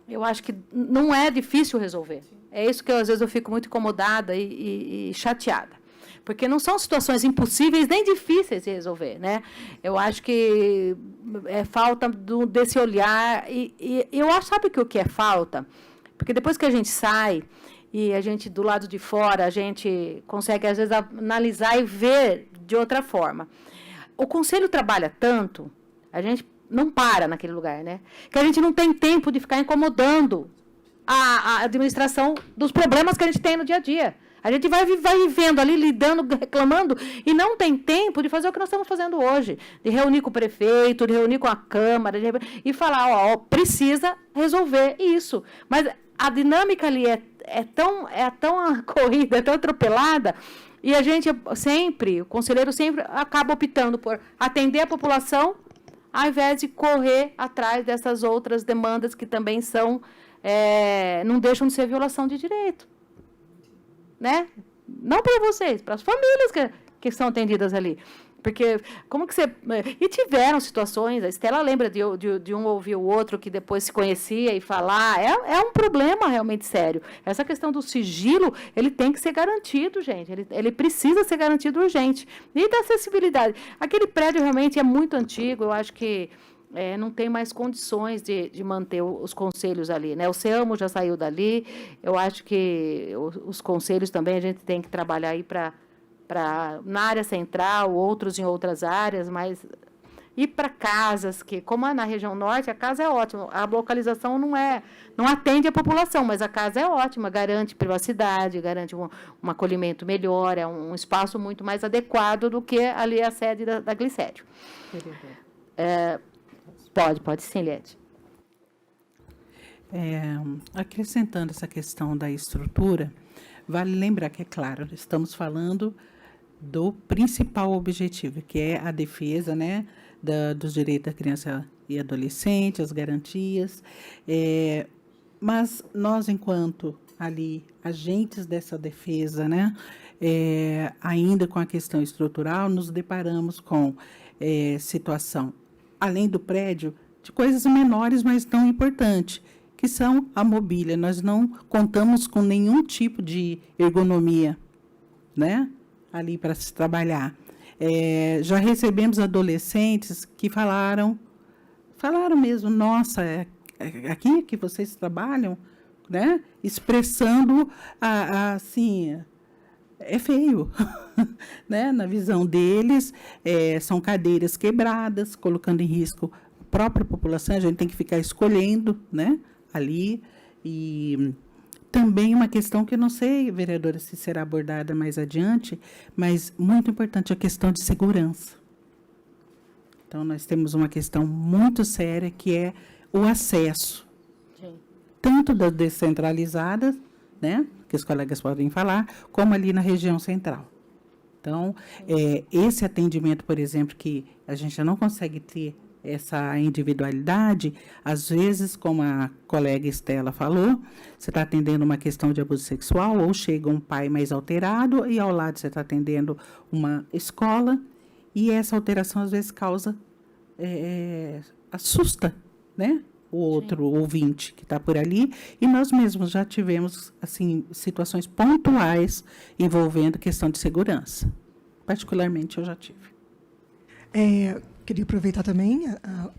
eu acho que não é difícil resolver. É isso que, às vezes, eu fico muito incomodada e chateada. Porque não são situações impossíveis nem difíceis de resolver, né? Eu acho que é falta desse olhar. E eu acho, sabe o que é falta? Porque depois que a gente sai e a gente, do lado de fora, a gente consegue, às vezes, analisar e ver de outra forma. O conselho trabalha tanto, a gente não para naquele lugar, né? Que a gente não tem tempo de ficar incomodando a administração dos problemas que a gente tem no dia a dia. A gente vai vivendo ali, lidando, reclamando, e não tem tempo de fazer o que nós estamos fazendo hoje. De reunir com o prefeito, de reunir com a Câmara, e falar, precisa resolver isso. Mas a dinâmica ali é tão corrida, é tão atropelada, e a gente sempre, o conselheiro sempre acaba optando por atender a população, ao invés de correr atrás dessas outras demandas que também não deixam de ser violação de direito. Né? Não para vocês, para as famílias que são atendidas ali. Porque, como que você... E tiveram situações, a Estela lembra de um ouvir o outro que depois se conhecia e falar, é um problema realmente sério. Essa questão do sigilo, ele tem que ser garantido, gente, ele precisa ser garantido urgente. E da acessibilidade. Aquele prédio realmente é muito antigo, eu acho que não tem mais condições de manter os conselhos ali, né? O SEAMO já saiu dali, eu acho que os conselhos também a gente tem que trabalhar aí na área central, outros em outras áreas, mas ir para casas, que como é na região norte, a casa é ótima, a localização não atende a população, mas a casa é ótima, garante privacidade, garante um acolhimento melhor, é um espaço muito mais adequado do que ali a sede da Glicério. Pode sim, Liette. Acrescentando essa questão da estrutura, vale lembrar que, é claro, estamos falando do principal objetivo, que é a defesa, né, dos direitos da criança e adolescente, as garantias, mas nós, enquanto ali agentes dessa defesa, né, ainda com a questão estrutural, nos deparamos com situação, além do prédio, de coisas menores, mas tão importantes, que são a mobília. Nós não contamos com nenhum tipo de ergonomia, né, ali para se trabalhar. Já recebemos adolescentes que falaram mesmo, nossa, aqui que vocês trabalham, né, expressando assim, é feio, né, na visão deles, são cadeiras quebradas, colocando em risco a própria população, a gente tem que ficar escolhendo, né, ali, e também uma questão que eu não sei, vereadora, se será abordada mais adiante, mas muito importante, a questão de segurança. Então, nós temos uma questão muito séria, que é o acesso, tanto das descentralizadas, né, que os colegas podem falar, como ali na região central. Então, esse atendimento, por exemplo, que a gente não consegue ter essa individualidade, às vezes, como a colega Estela falou, você está atendendo uma questão de abuso sexual, ou chega um pai mais alterado, e ao lado você está atendendo uma escola, e essa alteração, às vezes, causa, assusta, né, o outro ouvinte que está por ali, e nós mesmos já tivemos, assim, situações pontuais envolvendo questão de segurança. Particularmente, eu já tive. Queria aproveitar também a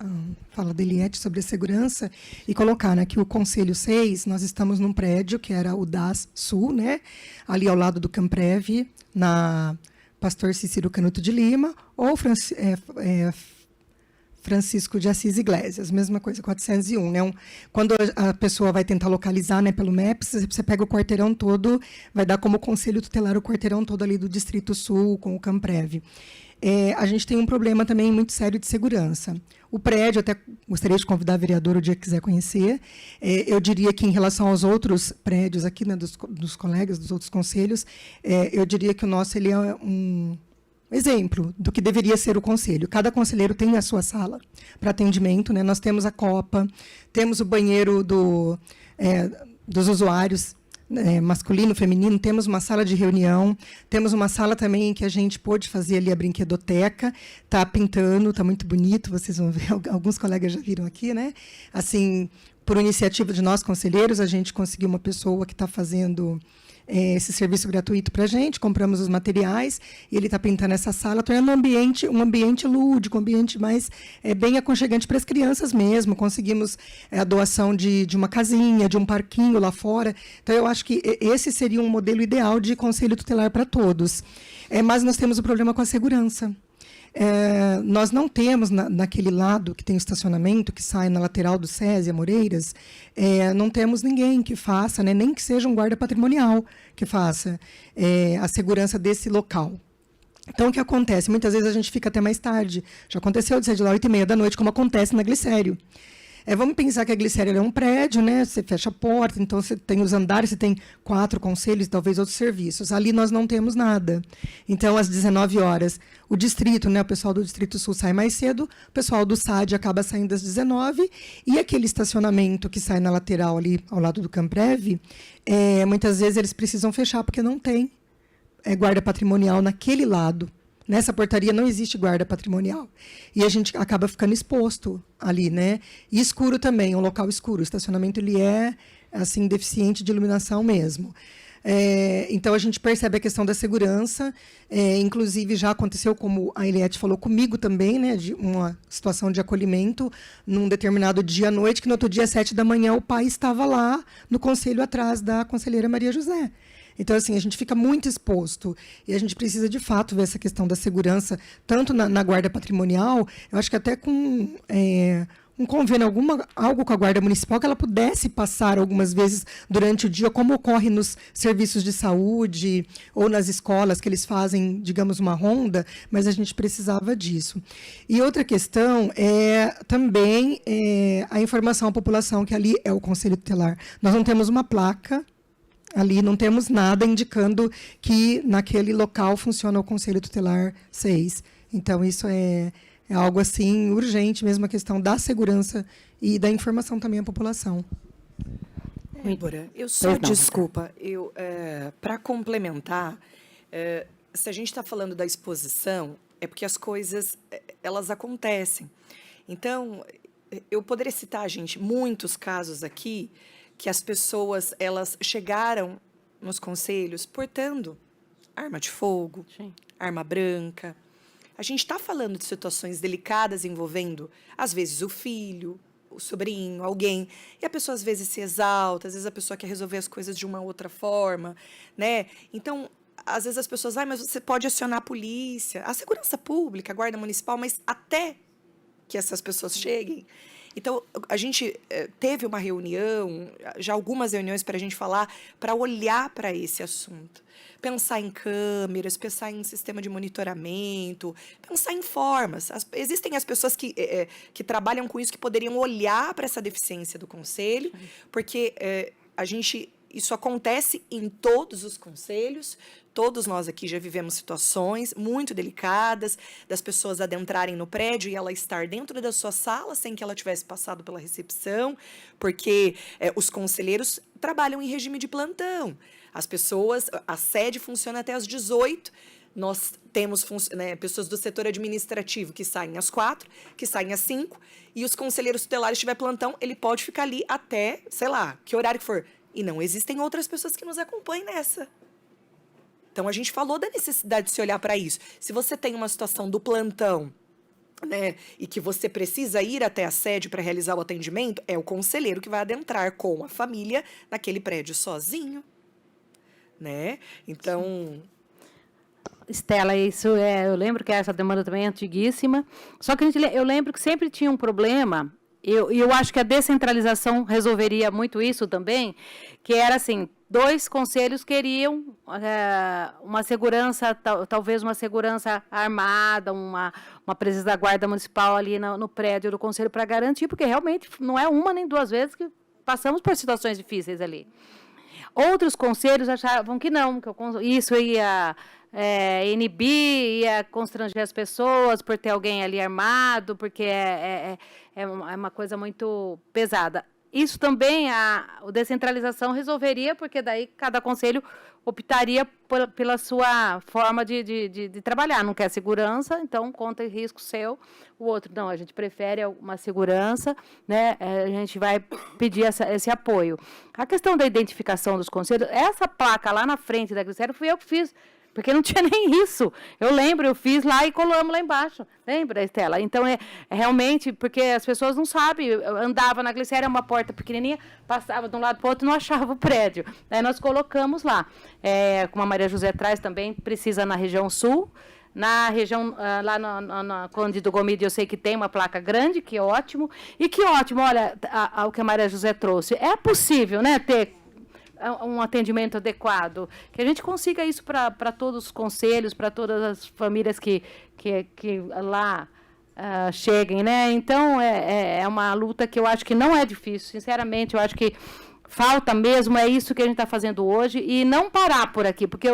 fala da Eliette sobre a segurança e colocar, né, que o Conselho 6, nós estamos num prédio que era o DAS Sul, né, ali ao lado do Camprev, na Pastor Cícero Canuto de Lima, ou Francisco de Assis Iglesias, mesma coisa, 401. Né? Quando a pessoa vai tentar localizar, né, pelo Maps, você pega o quarteirão todo, vai dar como conselho tutelar o quarteirão todo ali do Distrito Sul, com o Camprev. A gente tem um problema também muito sério de segurança. O prédio, até gostaria de convidar a vereadora o dia que quiser conhecer, eu diria que em relação aos outros prédios aqui, né, dos colegas, dos outros conselhos, eu diria que o nosso ele é um exemplo do que deveria ser o conselho. Cada conselheiro tem a sua sala para atendimento, né? Nós temos a copa, temos o banheiro dos usuários, masculino, feminino, temos uma sala de reunião, temos uma sala também em que a gente pôde fazer ali a brinquedoteca, está pintando, está muito bonito, vocês vão ver, alguns colegas já viram aqui, né? Assim, por iniciativa de nós, conselheiros, a gente conseguiu uma pessoa que está fazendo esse serviço gratuito para a gente, compramos os materiais, e ele está pintando essa sala, tornando um ambiente lúdico, um ambiente mais bem aconchegante para as crianças mesmo. Conseguimos a doação de uma casinha, de um parquinho lá fora. Então, eu acho que esse seria um modelo ideal de conselho tutelar para todos. Mas nós temos o problema com a segurança. Nós não temos, naquele lado que tem o estacionamento, que sai na lateral do SESI, Moreiras, não temos ninguém que faça, né, nem que seja um guarda patrimonial que faça a segurança desse local. Então, o que acontece? Muitas vezes a gente fica até mais tarde. Já aconteceu de sair de lá 8h30 da noite, como acontece na Glicério. Vamos pensar que a Glicério é um prédio, né? Você fecha a porta, então você tem os andares, você tem 4 conselhos, talvez outros serviços. Ali nós não temos nada. Então, às 19 horas, o distrito, né, o pessoal do Distrito Sul sai mais cedo, o pessoal do SAD acaba saindo às 19, e aquele estacionamento que sai na lateral ali, ao lado do Camprev, muitas vezes eles precisam fechar, porque não tem guarda patrimonial naquele lado. Nessa portaria não existe guarda patrimonial. E a gente acaba ficando exposto ali, né? E escuro também, um local escuro. O estacionamento ele é assim, deficiente de iluminação mesmo. Então, a gente percebe a questão da segurança. Inclusive, já aconteceu, como a Eliette falou comigo também, né, de uma situação de acolhimento, num determinado dia à noite, que no outro dia, às 7 da manhã, o pai estava lá no conselho atrás da conselheira Maria José. Então, assim, a gente fica muito exposto e a gente precisa, de fato, ver essa questão da segurança, tanto na guarda patrimonial, eu acho que até com um convênio, algo com a Guarda Municipal, que ela pudesse passar algumas vezes durante o dia, como ocorre nos serviços de saúde ou nas escolas, que eles fazem, digamos, uma ronda, mas a gente precisava disso. E outra questão é também a informação à população, que ali é o Conselho Tutelar. Nós não temos uma placa ali, não temos nada indicando que naquele local funciona o Conselho Tutelar 6. Então, isso é algo assim urgente mesmo, a questão da segurança e da informação também à população. Débora, eu só, desculpa, para complementar, se a gente está falando da exposição, é porque as coisas, elas acontecem. Então, eu poderia citar, gente, muitos casos aqui que as pessoas, elas chegaram nos conselhos portando arma de fogo, sim, arma branca. A gente está falando de situações delicadas envolvendo, às vezes, o filho, o sobrinho, alguém, e a pessoa, às vezes, se exalta, às vezes a pessoa quer resolver as coisas de uma outra forma, né? Então, às vezes as pessoas, mas você pode acionar a polícia, a segurança pública, a guarda municipal, mas até que essas pessoas cheguem. Então, a gente teve uma reunião, já algumas reuniões para a gente falar, para olhar para esse assunto. Pensar em câmeras, pensar em sistema de monitoramento, pensar em formas. Existem as pessoas que trabalham com isso, que poderiam olhar para essa deficiência do conselho, porque isso acontece em todos os conselhos. Todos nós aqui já vivemos situações muito delicadas, das pessoas adentrarem no prédio e ela estar dentro da sua sala sem que ela tivesse passado pela recepção, porque os conselheiros trabalham em regime de plantão. As pessoas, a sede funciona até às 18h. Nós temos pessoas do setor administrativo que saem às 4h, que saem às 5h, e os conselheiros tutelares, se tiver plantão, ele pode ficar ali até, sei lá, que horário que for. E não existem outras pessoas que nos acompanhem nessa. Então, a gente falou da necessidade de se olhar para isso. Se você tem uma situação do plantão, né, e que você precisa ir até a sede para realizar o atendimento, é o conselheiro que vai adentrar com a família naquele prédio sozinho, né? Então... Estela, eu lembro que essa demanda também é antiguíssima, só que eu lembro que sempre tinha um problema, eu acho que a descentralização resolveria muito isso também, que era assim, 2 conselhos queriam uma segurança, talvez uma segurança armada, uma presença da guarda municipal ali no prédio do conselho para garantir, porque realmente não é uma nem 2 vezes que passamos por situações difíceis ali. Outros conselhos achavam que não, que isso ia inibir, ia constranger as pessoas por ter alguém ali armado, porque é uma coisa muito pesada. Isso também, a descentralização resolveria, porque daí cada conselho optaria pela sua forma de trabalhar. Não quer segurança, então conta risco seu. O outro, não, a gente prefere uma segurança, né? A gente vai pedir esse apoio. A questão da identificação dos conselhos, essa placa lá na frente da Glicério, fui eu que fiz, porque não tinha nem isso. Eu lembro, eu fiz lá e colamos lá embaixo. Lembra, Estela? Então, realmente, porque as pessoas não sabem. Eu andava na Glicéria, uma porta pequenininha, passava de um lado para o outro, não achava o prédio. Aí nós colocamos lá. Como a Maria José traz também, precisa na região sul. Na região, lá na Cândido Gomide, eu sei que tem uma placa grande, que é ótimo. E que ótimo, olha, o que a Maria José trouxe. É possível, né, ter um atendimento adequado, que a gente consiga isso para todos os conselhos, para todas as famílias que lá cheguem, né? Então, é uma luta que eu acho que não é difícil, sinceramente, eu acho que falta mesmo, é isso que a gente está fazendo hoje, e não parar por aqui, porque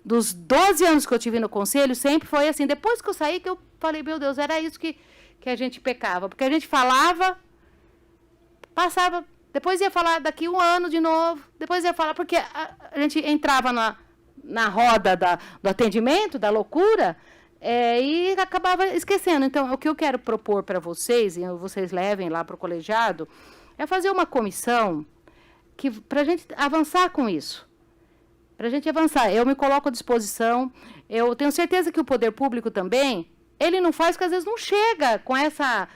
dos 12 anos que eu tive no conselho, sempre foi assim, depois que eu saí, que eu falei, meu Deus, era isso que a gente pecava, porque a gente falava, passava... Depois ia falar daqui 1 ano de novo. Depois ia falar, porque a gente entrava na roda do atendimento, da loucura, e acabava esquecendo. Então, o que eu quero propor para vocês, e vocês levem lá para o colegiado, é fazer uma comissão para a gente avançar com isso. para a gente avançar. Eu me coloco à disposição. Eu tenho certeza que o poder público também, ele não faz, porque às vezes não chega com essa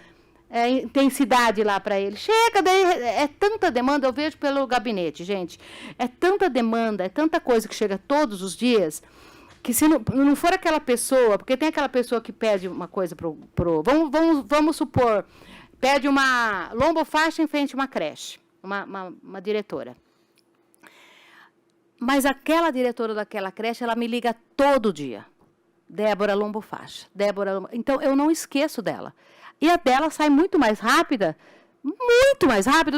intensidade lá para ele. Chega, daí é tanta demanda, eu vejo pelo gabinete, gente. É tanta demanda, é tanta coisa que chega todos os dias, que se não for aquela pessoa, porque tem aquela pessoa que pede uma coisa vamos supor, pede uma lombofaixa em frente a uma creche, uma diretora. Mas aquela diretora daquela creche, ela me liga todo dia. Débora lombofaixa, Então, eu não esqueço dela. E a dela sai muito mais rápida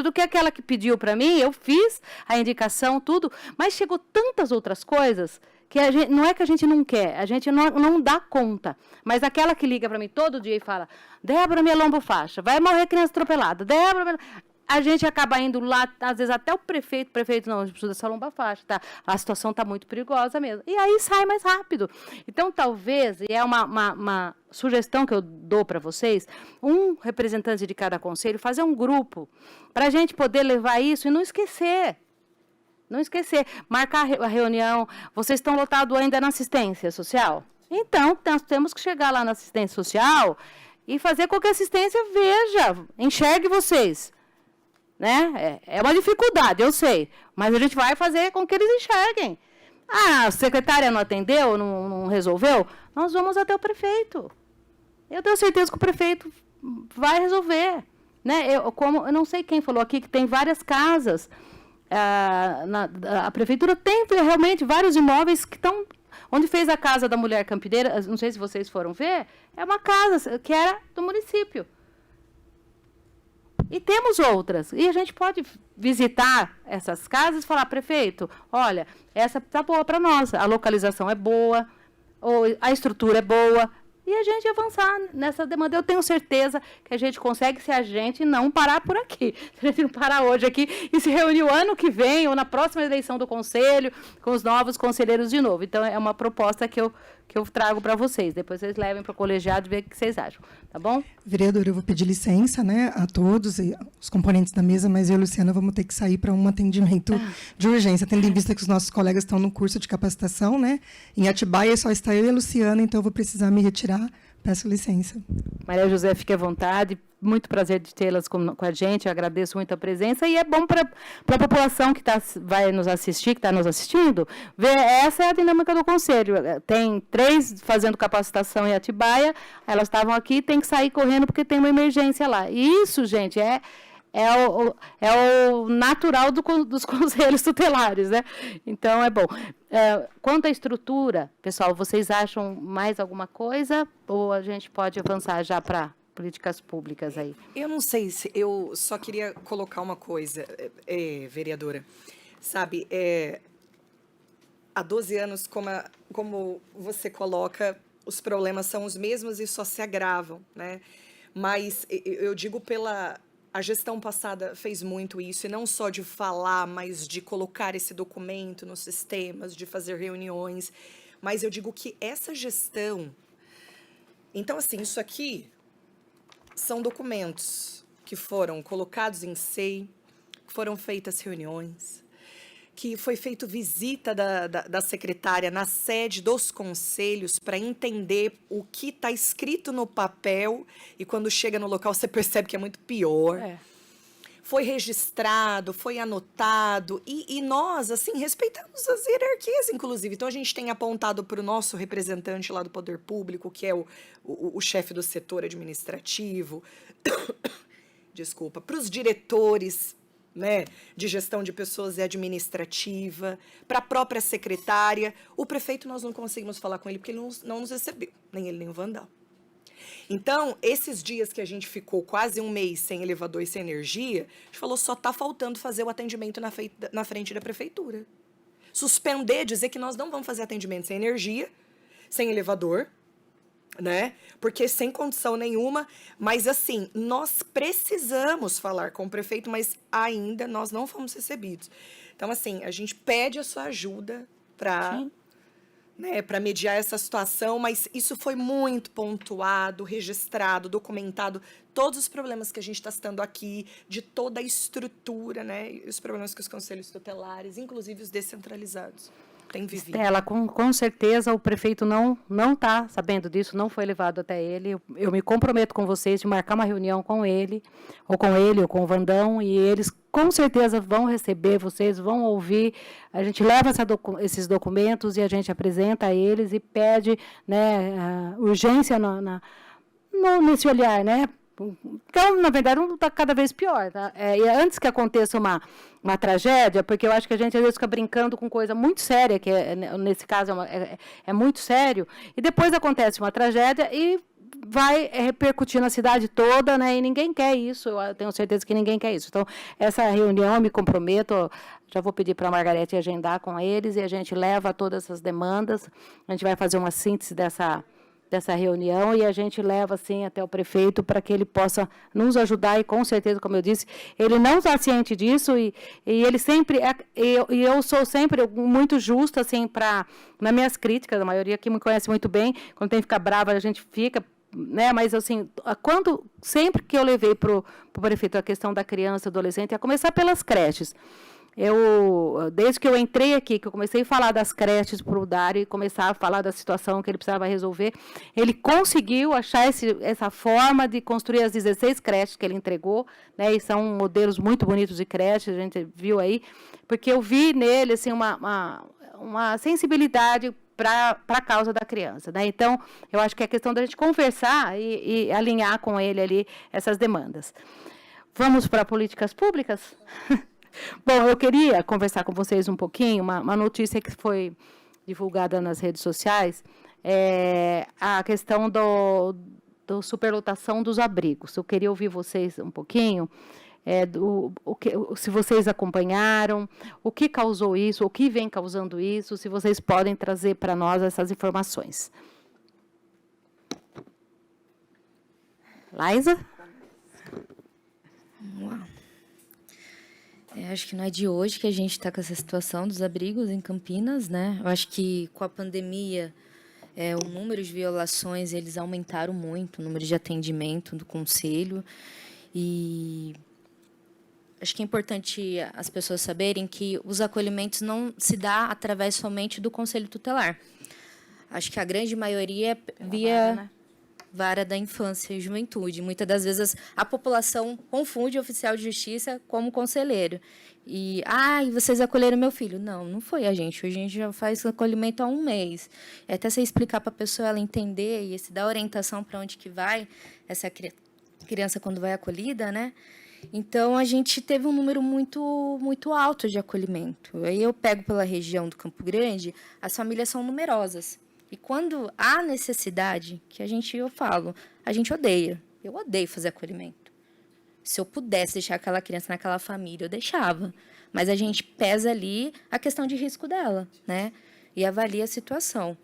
do que aquela que pediu para mim. Eu fiz a indicação, tudo, mas chegou tantas outras coisas que não é que a gente não quer, a gente não dá conta. Mas aquela que liga para mim todo dia e fala, Débora, minha lombofaixa, vai morrer criança atropelada, Débora... A gente acaba indo lá, às vezes até o prefeito, não, a gente precisa dessa lombofaixa, tá? A situação está muito perigosa mesmo. E aí sai mais rápido. Então, talvez, e é uma sugestão que eu dou para vocês, um representante de cada conselho, fazer um grupo, para a gente poder levar isso e não esquecer. Não esquecer. Marcar a reunião. Vocês estão lotados ainda na assistência social? Então, nós temos que chegar lá na assistência social e fazer com que a assistência veja, enxergue vocês. Né? É uma dificuldade, eu sei, mas a gente vai fazer com que eles enxerguem. Ah, a secretária não atendeu, não resolveu? Nós vamos até o prefeito. Eu tenho certeza que o prefeito vai resolver. Né? Eu não sei quem falou aqui que tem várias casas. A prefeitura tem realmente vários imóveis que estão... Onde fez a casa da mulher campineira, não sei se vocês foram ver, é uma casa que era do município. E temos outras. E a gente pode visitar essas casas e falar, prefeito, olha, essa está boa para nós, a localização é boa, ou a estrutura é boa, e a gente avançar nessa demanda. Eu tenho certeza que a gente consegue, se a gente não parar por aqui. Se a gente não parar hoje aqui e se reunir o ano que vem, ou na próxima eleição do conselho, com os novos conselheiros de novo. Então, é uma proposta que eu trago para vocês. Depois vocês levem para o colegiado e ver o que vocês acham. Tá bom? Vereadora, eu vou pedir licença, né, a todos e os componentes da mesa, mas eu e a Luciana vamos ter que sair para um atendimento de urgência, tendo em vista que os nossos colegas estão no curso de capacitação, né? Em Atibaia só está eu e a Luciana, então eu vou precisar me retirar. Peço licença. Maria José, fique à vontade. Muito prazer de tê-las com a gente. Eu agradeço muito a presença. E é bom para a população que vai nos assistir, que está nos assistindo, ver. Essa é a dinâmica do Conselho. Tem 3 fazendo capacitação em Atibaia. Elas estavam aqui, tem que sair correndo porque tem uma emergência lá. E isso, gente, é o natural dos conselhos tutelares, né? Então, é bom. Quanto à estrutura, pessoal, vocês acham mais alguma coisa? Ou a gente pode avançar já para políticas públicas aí? Eu não sei, eu só queria colocar uma coisa, vereadora. Sabe, há 12 anos, como você coloca, os problemas são os mesmos e só se agravam, né? Mas eu digo a gestão passada fez muito isso, e não só de falar, mas de colocar esse documento nos sistemas, de fazer reuniões. Mas eu digo que essa gestão... Então, assim, isso aqui são documentos que foram colocados em SEI, que foram feitas reuniões, que foi feita visita da secretária na sede dos conselhos para entender o que está escrito no papel, e quando chega no local você percebe que é muito pior. Foi registrado, foi anotado, e nós, assim, respeitamos as hierarquias, inclusive. Então, a gente tem apontado para o nosso representante lá do Poder Público, que é o chefe do setor administrativo, desculpa, para os diretores, né, de gestão de pessoas e administrativa, para a própria secretária. O prefeito, nós não conseguimos falar com ele porque ele não nos recebeu, nem ele nem o Vandal. Então, esses dias que a gente ficou quase um mês sem elevador e sem energia, a gente falou, só está faltando fazer o atendimento na frente da prefeitura. Suspender, dizer que nós não vamos fazer atendimento sem energia, sem elevador, né? Porque sem condição nenhuma, mas assim, nós precisamos falar com o prefeito, mas ainda nós não fomos recebidos. Então, assim, a gente pede a sua ajuda para mediar essa situação, mas isso foi muito pontuado, registrado, documentado, todos os problemas que a gente está citando aqui, de toda a estrutura, né? E os problemas com os conselhos tutelares, inclusive os descentralizados. tem vivido. Estela, com certeza o prefeito não está sabendo disso, não foi levado até ele. Eu me comprometo com vocês de marcar uma reunião com ele, ou com o Vandão, e eles com certeza vão receber, vocês vão ouvir. A gente leva esses documentos e a gente apresenta a eles e pede, né, urgência nesse olhar, né? Então, na verdade, está cada vez pior. Tá? E antes que aconteça uma tragédia, porque eu acho que a gente às vezes fica brincando com coisa muito séria, que nesse caso é muito sério, e depois acontece uma tragédia e vai repercutir na cidade toda, né? E ninguém quer isso, eu tenho certeza que ninguém quer isso. Então, essa reunião, eu me comprometo, já vou pedir para a Margarete agendar com eles, e a gente leva todas essas demandas, a gente vai fazer uma síntese dessa reunião e a gente leva, assim, até o prefeito para que ele possa nos ajudar e, com certeza, como eu disse, ele não está ciente disso e ele sempre... eu sou sempre muito justa, assim, nas minhas críticas, a maioria aqui me conhece muito bem, quando tem que ficar brava, a gente fica, né? Mas, assim, sempre que eu levei para o prefeito a questão da criança, adolescente, a começar pelas creches. Desde que eu entrei aqui, que eu comecei a falar das creches para o Dário e começar a falar da situação que ele precisava resolver, ele conseguiu achar essa forma de construir as 16 creches que ele entregou, né, e são modelos muito bonitos de creches, a gente viu aí, porque eu vi nele assim, uma sensibilidade para a causa da criança. Né? Então, eu acho que é questão da gente conversar e alinhar com ele ali essas demandas. Vamos para políticas públicas? Bom, eu queria conversar com vocês um pouquinho, uma notícia que foi divulgada nas redes sociais, a questão do superlotação dos abrigos. Eu queria ouvir vocês um pouquinho, se vocês acompanharam, o que causou isso, o que vem causando isso, se vocês podem trazer para nós essas informações. Laísa? Vamos lá. Acho que não é de hoje que a gente está com essa situação dos abrigos em Campinas, né? Eu acho que com a pandemia, o número de violações, eles aumentaram muito, o número de atendimento do conselho. E acho que é importante as pessoas saberem que os acolhimentos não se dá através somente do conselho tutelar. Acho que a grande maioria é via vara da infância e juventude. Muitas das vezes a população confunde o oficial de justiça como conselheiro. E vocês acolheram meu filho. Não foi a gente. Hoje a gente já faz acolhimento há 1 mês. É até você explicar para a pessoa, ela entender e se dar orientação para onde que vai essa criança quando vai acolhida, né? Então, a gente teve um número muito, muito alto de acolhimento. Aí eu pego pela região do Campo Grande, as famílias são numerosas. E quando há necessidade, eu falo, a gente odeia. Eu odeio fazer acolhimento. Se eu pudesse deixar aquela criança naquela família, eu deixava. Mas a gente pesa ali a questão de risco dela, né? E avalia a situação.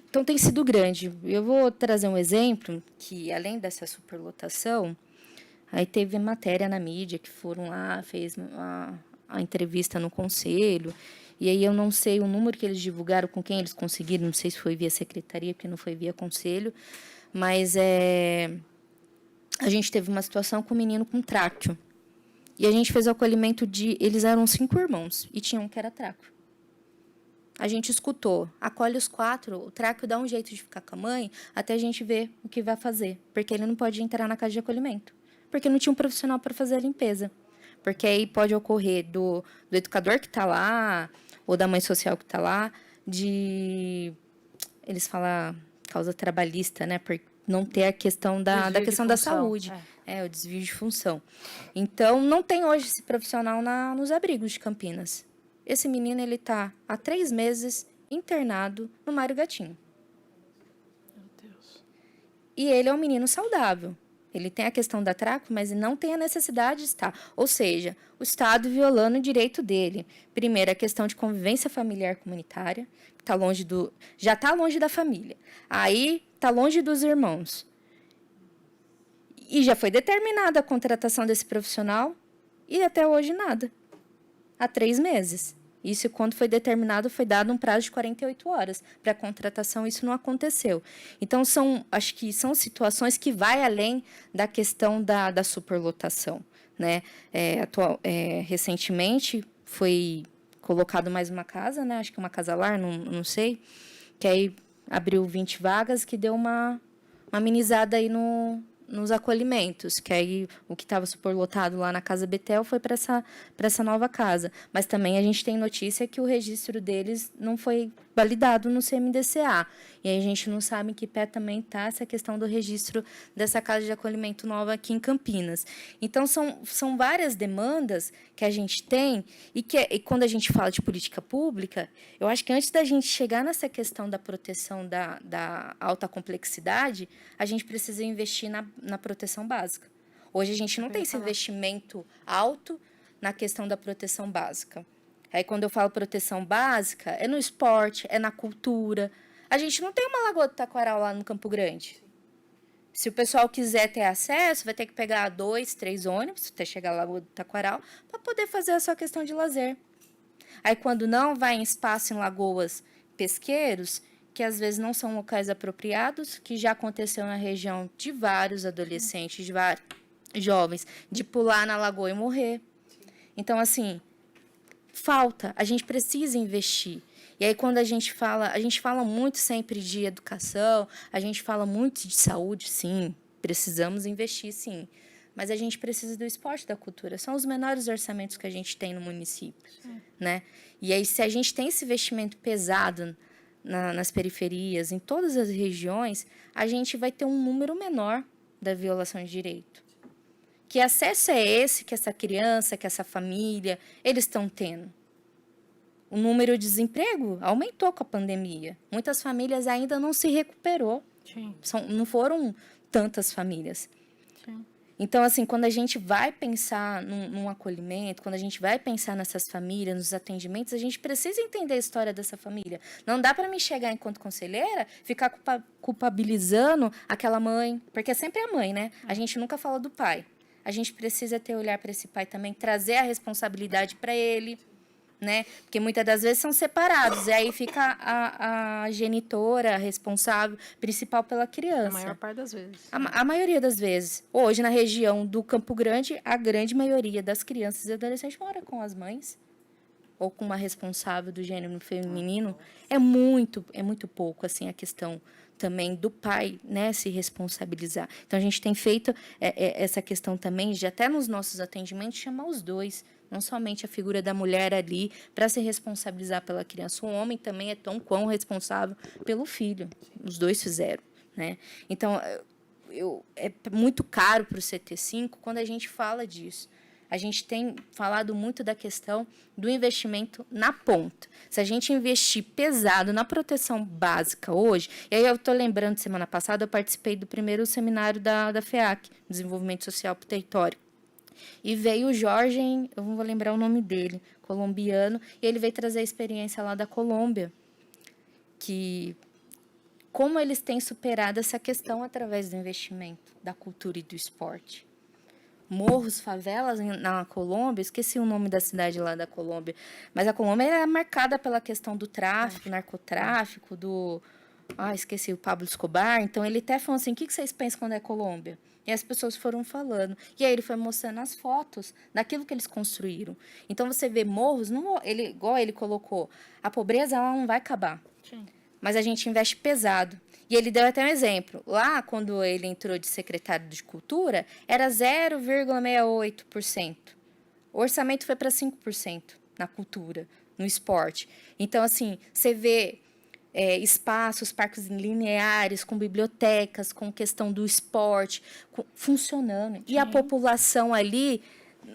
Então, tem sido grande. Eu vou trazer um exemplo que, além dessa superlotação, aí teve matéria na mídia que foram lá, fez a entrevista no conselho. E aí eu não sei o número que eles divulgaram, com quem eles conseguiram, não sei se foi via secretaria, porque não foi via conselho, mas a gente teve uma situação com um menino com tráqueo. E a gente fez o acolhimento eles eram 5 irmãos, e tinha um que era tráqueo. A gente escutou, acolhe os 4, o tráqueo dá um jeito de ficar com a mãe, até a gente ver o que vai fazer, porque ele não pode entrar na casa de acolhimento, porque não tinha um profissional para fazer a limpeza. Porque aí pode ocorrer do educador que está lá, ou da mãe social que está lá, eles falam causa trabalhista, né? Por não ter a questão da questão da saúde. O desvio de função. Então, não tem hoje esse profissional nos abrigos de Campinas. Esse menino, ele está há 3 meses internado no Mário Gatinho. Meu Deus. E ele é um menino saudável. Ele tem a questão da tráqueo, mas não tem a necessidade de estar. Ou seja, o Estado violando o direito dele. Primeiro, a questão de convivência familiar comunitária, já está longe da família. Aí, está longe dos irmãos. E já foi determinada a contratação desse profissional e até hoje nada. Há 3 meses. Isso, quando foi determinado, foi dado um prazo de 48 horas para a contratação, isso não aconteceu. Então, acho que são situações que vai além da questão da superlotação. Né? Recentemente, foi colocado mais uma casa, né? Acho que uma casa lar, não sei. Que aí abriu 20 vagas, que deu uma amenizada aí nos acolhimentos, que aí o que estava superlotado lá na Casa Betel foi para essa nova casa. Mas também a gente tem notícia que o registro deles não foi validado no CMDCA. E aí a gente não sabe em que pé também está essa questão do registro dessa casa de acolhimento nova aqui em Campinas. Então, são várias demandas que a gente tem e quando a gente fala de política pública, eu acho que antes da gente chegar nessa questão da proteção da alta complexidade, a gente precisa investir na proteção básica. Hoje a gente não tem esse investimento alto na questão da proteção básica. Aí, quando eu falo proteção básica, é no esporte, é na cultura. A gente não tem uma Lagoa do Taquaral lá no Campo Grande. Se o pessoal quiser ter acesso, vai ter que pegar 2, 3 ônibus até chegar à Lagoa do Taquaral para poder fazer a sua questão de lazer. Aí, quando não, vai em espaço em lagoas pesqueiros, que às vezes não são locais apropriados, que já aconteceu na região de vários adolescentes, de vários jovens, de pular na lagoa e morrer. Então, assim, falta, a gente precisa investir. E aí, quando a gente fala muito sempre de educação, a gente fala muito de saúde, sim, precisamos investir, sim. Mas a gente precisa do esporte e da cultura. São os menores orçamentos que a gente tem no município, né? E aí, se a gente tem esse investimento pesado nas periferias, em todas as regiões, a gente vai ter um número menor da violação de direito. Que acesso é esse que essa criança, que essa família, eles estão tendo? O número de desemprego aumentou com a pandemia. Muitas famílias ainda não se recuperou. Sim. Não foram tantas famílias. Sim. Então, assim, quando a gente vai pensar num acolhimento, quando a gente vai pensar nessas famílias, nos atendimentos, a gente precisa entender a história dessa família. Não dá para mim chegar enquanto conselheira, ficar culpabilizando aquela mãe, porque é sempre a mãe, né? A gente nunca fala do pai. A gente precisa ter olhar para esse pai também, trazer a responsabilidade para ele, né? Porque muitas das vezes são separados, e aí fica a genitora responsável, principal pela criança. A maior parte das vezes. A maioria das vezes. Hoje, na região do Campo Grande, a grande maioria das crianças e adolescentes mora com as mães ou com uma responsável do gênero feminino. É muito pouco, assim, a questão também do pai, né, se responsabilizar. Então, a gente tem feito essa questão também de, até nos nossos atendimentos, chamar os dois, não somente a figura da mulher ali, para se responsabilizar pela criança. O homem também é tão quão responsável pelo filho. Os dois fizeram, né? Então, é muito caro para o CT5 quando a gente fala disso. A gente tem falado muito da questão do investimento na ponta. Se a gente investir pesado na proteção básica hoje, e aí eu estou lembrando, semana passada, eu participei do primeiro seminário da FEAC, Desenvolvimento Social para o Território. E veio o Jorge, eu não vou lembrar o nome dele, colombiano, e ele veio trazer a experiência lá da Colômbia, que como eles têm superado essa questão através do investimento da cultura e do esporte. Morros, favelas na Colômbia, esqueci o nome da cidade lá da Colômbia, mas a Colômbia é marcada pela questão do tráfico, narcotráfico, esqueci o Pablo Escobar. Então ele até falou assim: o que vocês pensam quando é Colômbia? E as pessoas foram falando. E aí ele foi mostrando as fotos daquilo que eles construíram. Então você vê morros, igual ele colocou, a pobreza ela não vai acabar. Sim. Mas a gente investe pesado. E ele deu até um exemplo. Lá, quando ele entrou de secretário de Cultura, era 0,68%. O orçamento foi para 5% na cultura, no esporte. Então, assim, você vê espaços, parques lineares, com bibliotecas, com questão do esporte, funcionando. Sim. E a população ali...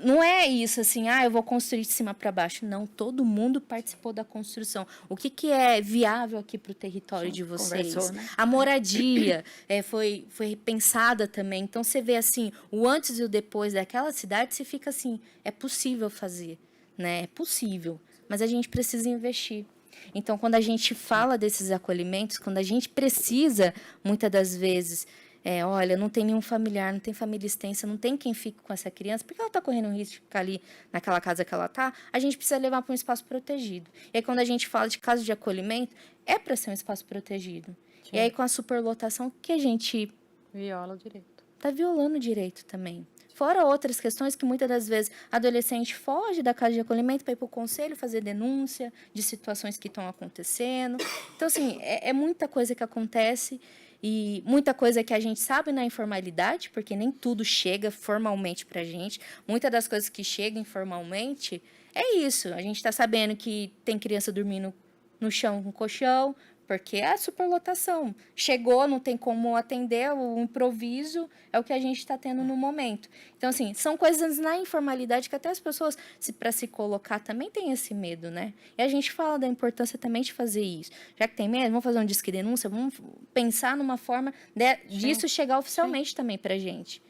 Não é isso assim, eu vou construir de cima para baixo. Não, todo mundo participou da construção. O que é viável aqui para o território de vocês? Conversou, né? A moradia foi pensada também. Então, você vê assim, o antes e o depois daquela cidade, você fica assim, é possível fazer, né? É possível, mas a gente precisa investir. Então, quando a gente fala desses acolhimentos, quando a gente precisa, muitas das vezes... olha, não tem nenhum familiar, não tem família extensa, não tem quem fique com essa criança, porque ela está correndo um risco de ficar ali naquela casa que ela está, a gente precisa levar para um espaço protegido. E aí, quando a gente fala de casa de acolhimento, é para ser um espaço protegido. Sim. E aí, com a superlotação, que a gente... viola o direito. está violando o direito também. Fora outras questões que muitas das vezes adolescente foge da casa de acolhimento para ir para o conselho fazer denúncia de situações que estão acontecendo. Então, assim, é muita coisa que acontece e muita coisa que a gente sabe na informalidade, porque nem tudo chega formalmente para a gente. Muitas das coisas que chegam informalmente é isso. A gente está sabendo que tem criança dormindo no chão com colchão, porque é a superlotação. Chegou, não tem como atender, o improviso é o que a gente está tendo no momento. Então, assim, são coisas na informalidade que até as pessoas, para se colocar, também têm esse medo, né? E a gente fala da importância também de fazer isso. Já que tem medo, vamos fazer um disque denúncia, vamos pensar numa forma disso chegar oficialmente também para a gente.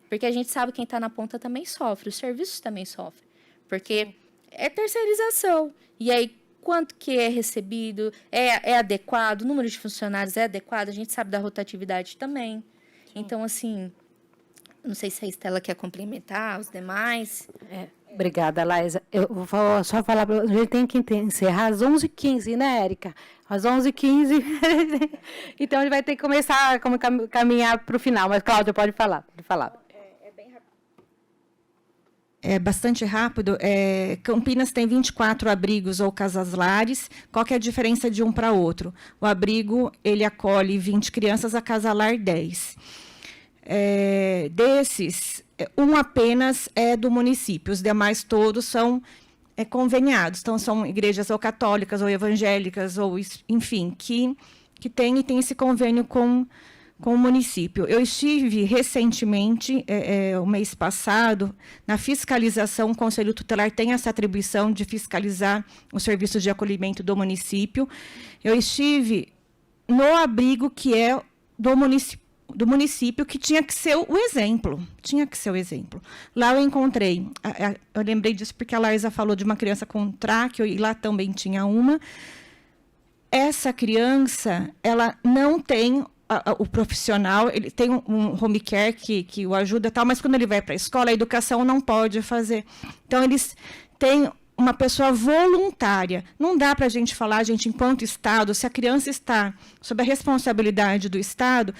Porque a gente sabe que quem está na ponta também sofre, os serviços também sofrem. Porque é terceirização. E aí, quanto que é recebido, é adequado, o número de funcionários é adequado, a gente sabe da rotatividade também. Então, assim, não sei se a Estela quer complementar, os demais. Obrigada, Laísa. Eu vou só falar, a gente tem que encerrar às 11h15, né, Érica? Às 11h15, então a gente vai ter que começar a caminhar para o final, mas Cláudia, pode falar. É bastante rápido. Campinas tem 24 abrigos ou casas-lares. Qual que é a diferença de um para outro? O abrigo, ele acolhe 20 crianças, a casa-lar 10. Desses, um apenas é do município, os demais todos são conveniados. Então, são igrejas ou católicas, ou evangélicas, ou, enfim, que tem esse convênio com o município. Eu estive recentemente, o mês passado, na fiscalização, o Conselho Tutelar tem essa atribuição de fiscalizar os serviços de acolhimento do município. Eu estive no abrigo que é do município, que tinha que ser o exemplo. Lá eu encontrei, eu lembrei disso porque a Laísa falou de uma criança com tráqueo, e lá também tinha uma. Essa criança, ela não tem o profissional, ele tem um home care que o ajuda, tal, mas quando ele vai para a escola, a educação não pode fazer. Então, eles têm uma pessoa voluntária. Não dá para a gente falar, gente, enquanto Estado, se a criança está sob a responsabilidade do Estado,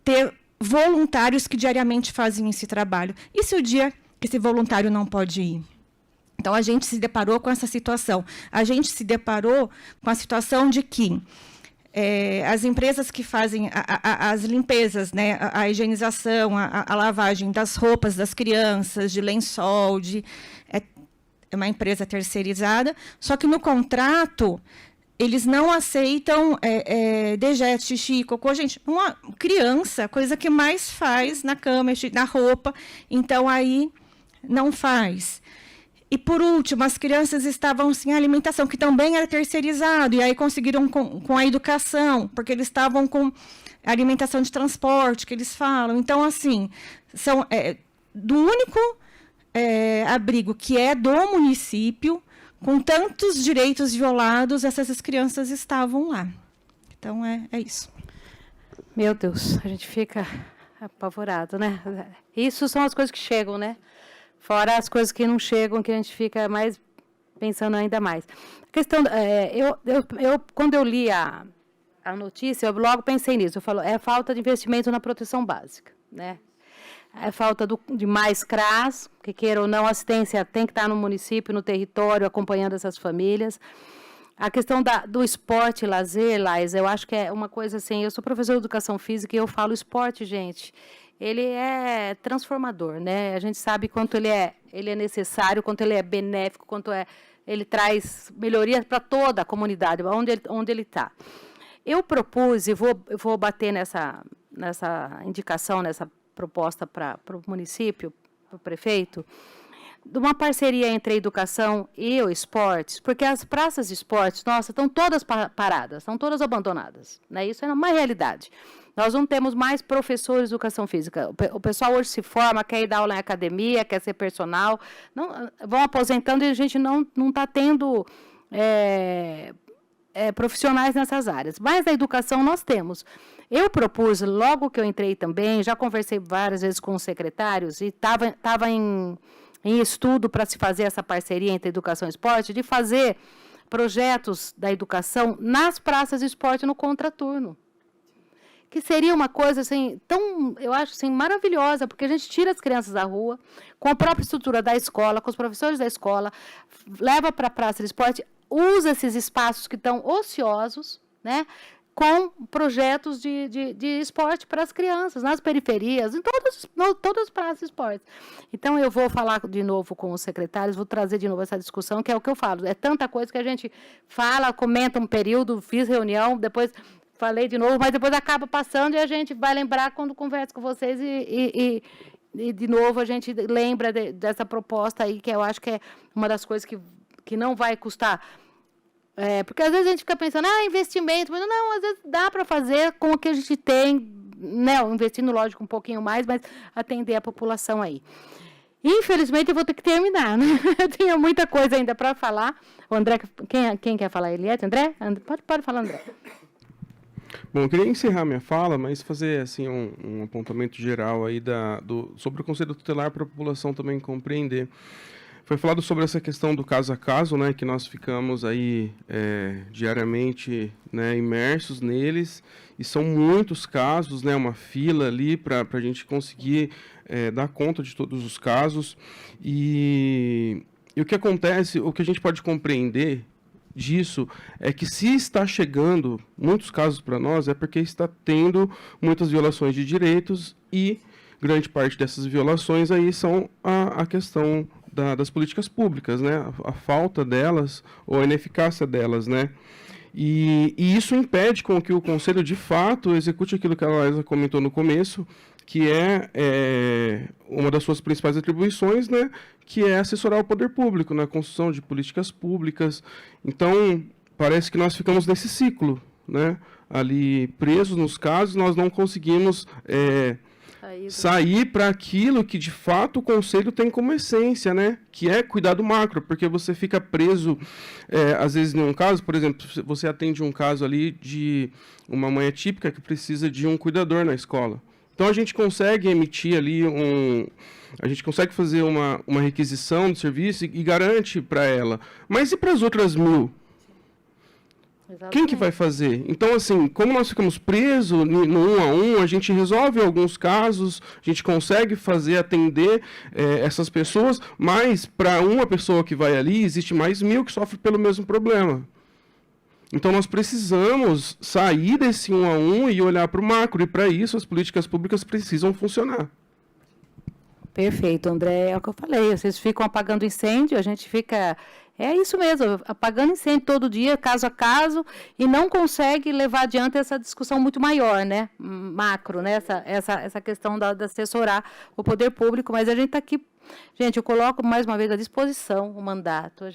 ter voluntários que diariamente fazem esse trabalho. E se o dia que esse voluntário não pode ir? Então, a gente se deparou com essa situação. A gente se deparou com a situação de que as empresas que fazem as limpezas, né, a higienização, a lavagem das roupas das crianças, de lençol, é uma empresa terceirizada, só que no contrato eles não aceitam dejeto, xixi, cocô. Gente, uma criança, coisa que mais faz na cama, na roupa, então aí não faz. E, por último, as crianças estavam sem alimentação, que também era terceirizado, e aí conseguiram com a educação, porque eles estavam com alimentação de transporte, que eles falam. Então, assim, são do único abrigo que é do município, com tantos direitos violados, essas crianças estavam lá. Então, é isso. Meu Deus, a gente fica apavorado, né? Isso são as coisas que chegam, né? Fora as coisas que não chegam, que a gente fica mais pensando ainda mais. A questão, quando eu li a notícia, eu logo pensei nisso. Eu falo, é falta de investimento na proteção básica, né? É falta de mais CRAS, que queira ou não, a assistência tem que estar no município, no território, acompanhando essas famílias. A questão do esporte e lazer, Laís, eu acho que é uma coisa assim, eu sou professora de educação física e eu falo esporte, gente, ele é transformador, né? A gente sabe quanto ele é necessário, quanto ele é benéfico, ele traz melhoria para toda a comunidade, onde ele está. Eu propus, e vou bater nessa indicação, nessa proposta para o município, para o prefeito, de uma parceria entre a educação e o esportes, porque as praças de esportes, nossa, estão todas paradas, estão todas abandonadas, né? Isso é uma realidade. Nós não temos mais professores de educação física. O pessoal hoje se forma, quer ir dar aula em academia, quer ser personal, vão aposentando e a gente não está tendo profissionais nessas áreas. Mas na educação nós temos. Eu propus, logo que eu entrei também, já conversei várias vezes com os secretários e estava em estudo para se fazer essa parceria entre educação e esporte, de fazer projetos da educação nas praças de esporte no contraturno. que seria uma coisa assim, tão, eu acho assim, maravilhosa, porque a gente tira as crianças da rua, com a própria estrutura da escola, com os professores da escola, leva para a praça de esporte, usa esses espaços que estão ociosos, né, com projetos de esporte para as crianças, nas periferias, em todas as praças de esporte. Então, eu vou falar de novo com os secretários, vou trazer de novo essa discussão, que é o que eu falo. É tanta coisa que a gente fala, comenta um período, fiz reunião, depois falei de novo, mas depois acaba passando e a gente vai lembrar quando converso com vocês e de novo, a gente lembra dessa proposta aí, que eu acho que é uma das coisas que não vai custar. Porque às vezes a gente fica pensando, investimento, mas não, às vezes dá para fazer com o que a gente tem, né, investindo, lógico, um pouquinho mais, mas atender a população aí. Infelizmente, eu vou ter que terminar, né? Eu tinha muita coisa ainda para falar. O André, quem quer falar? Eliette? André? Pode falar, André. Bom, eu queria encerrar minha fala, mas fazer assim um apontamento geral aí sobre o Conselho Tutelar para a população também compreender. Foi falado sobre essa questão do caso a caso, né, que nós ficamos aí diariamente, né, imersos neles, e são muitos casos, né, uma fila ali para a gente conseguir dar conta de todos os casos. E o que acontece, o que a gente pode compreender disso é que se está chegando muitos casos para nós é porque está tendo muitas violações de direitos, e grande parte dessas violações aí são a questão das políticas públicas, né? A falta delas ou a ineficácia delas, né? E isso impede com que o Conselho, de fato, execute aquilo que a Laísa comentou no começo, que é uma das suas principais atribuições, né? Que é assessorar o poder público na construção de políticas públicas. Então, parece que nós ficamos nesse ciclo, né? Ali presos nos casos, nós não conseguimos sair para aquilo que, de fato, o Conselho tem como essência, né? Que é cuidado macro, porque você fica preso, às vezes, em um caso, por exemplo, você atende um caso ali de uma mãe atípica que precisa de um cuidador na escola. Então, a gente consegue emitir ali a gente consegue fazer uma requisição de serviço e garante para ela. Mas e para as outras 1.000? Exatamente. Quem que vai fazer? Então, assim, como nós ficamos presos no 1 a 1, a gente resolve alguns casos, a gente consegue atender essas pessoas, mas para uma pessoa que vai ali, existe mais 1.000 que sofrem pelo mesmo problema. Então, nós precisamos sair desse 1 a 1 e olhar para o macro, e para isso as políticas públicas precisam funcionar. Perfeito, André, é o que eu falei, vocês ficam apagando incêndio, a gente fica, isso mesmo, apagando incêndio todo dia, caso a caso, e não consegue levar adiante essa discussão muito maior, né, macro, né, essa questão de assessorar o poder público, mas a gente está aqui, gente, eu coloco mais uma vez à disposição o mandato,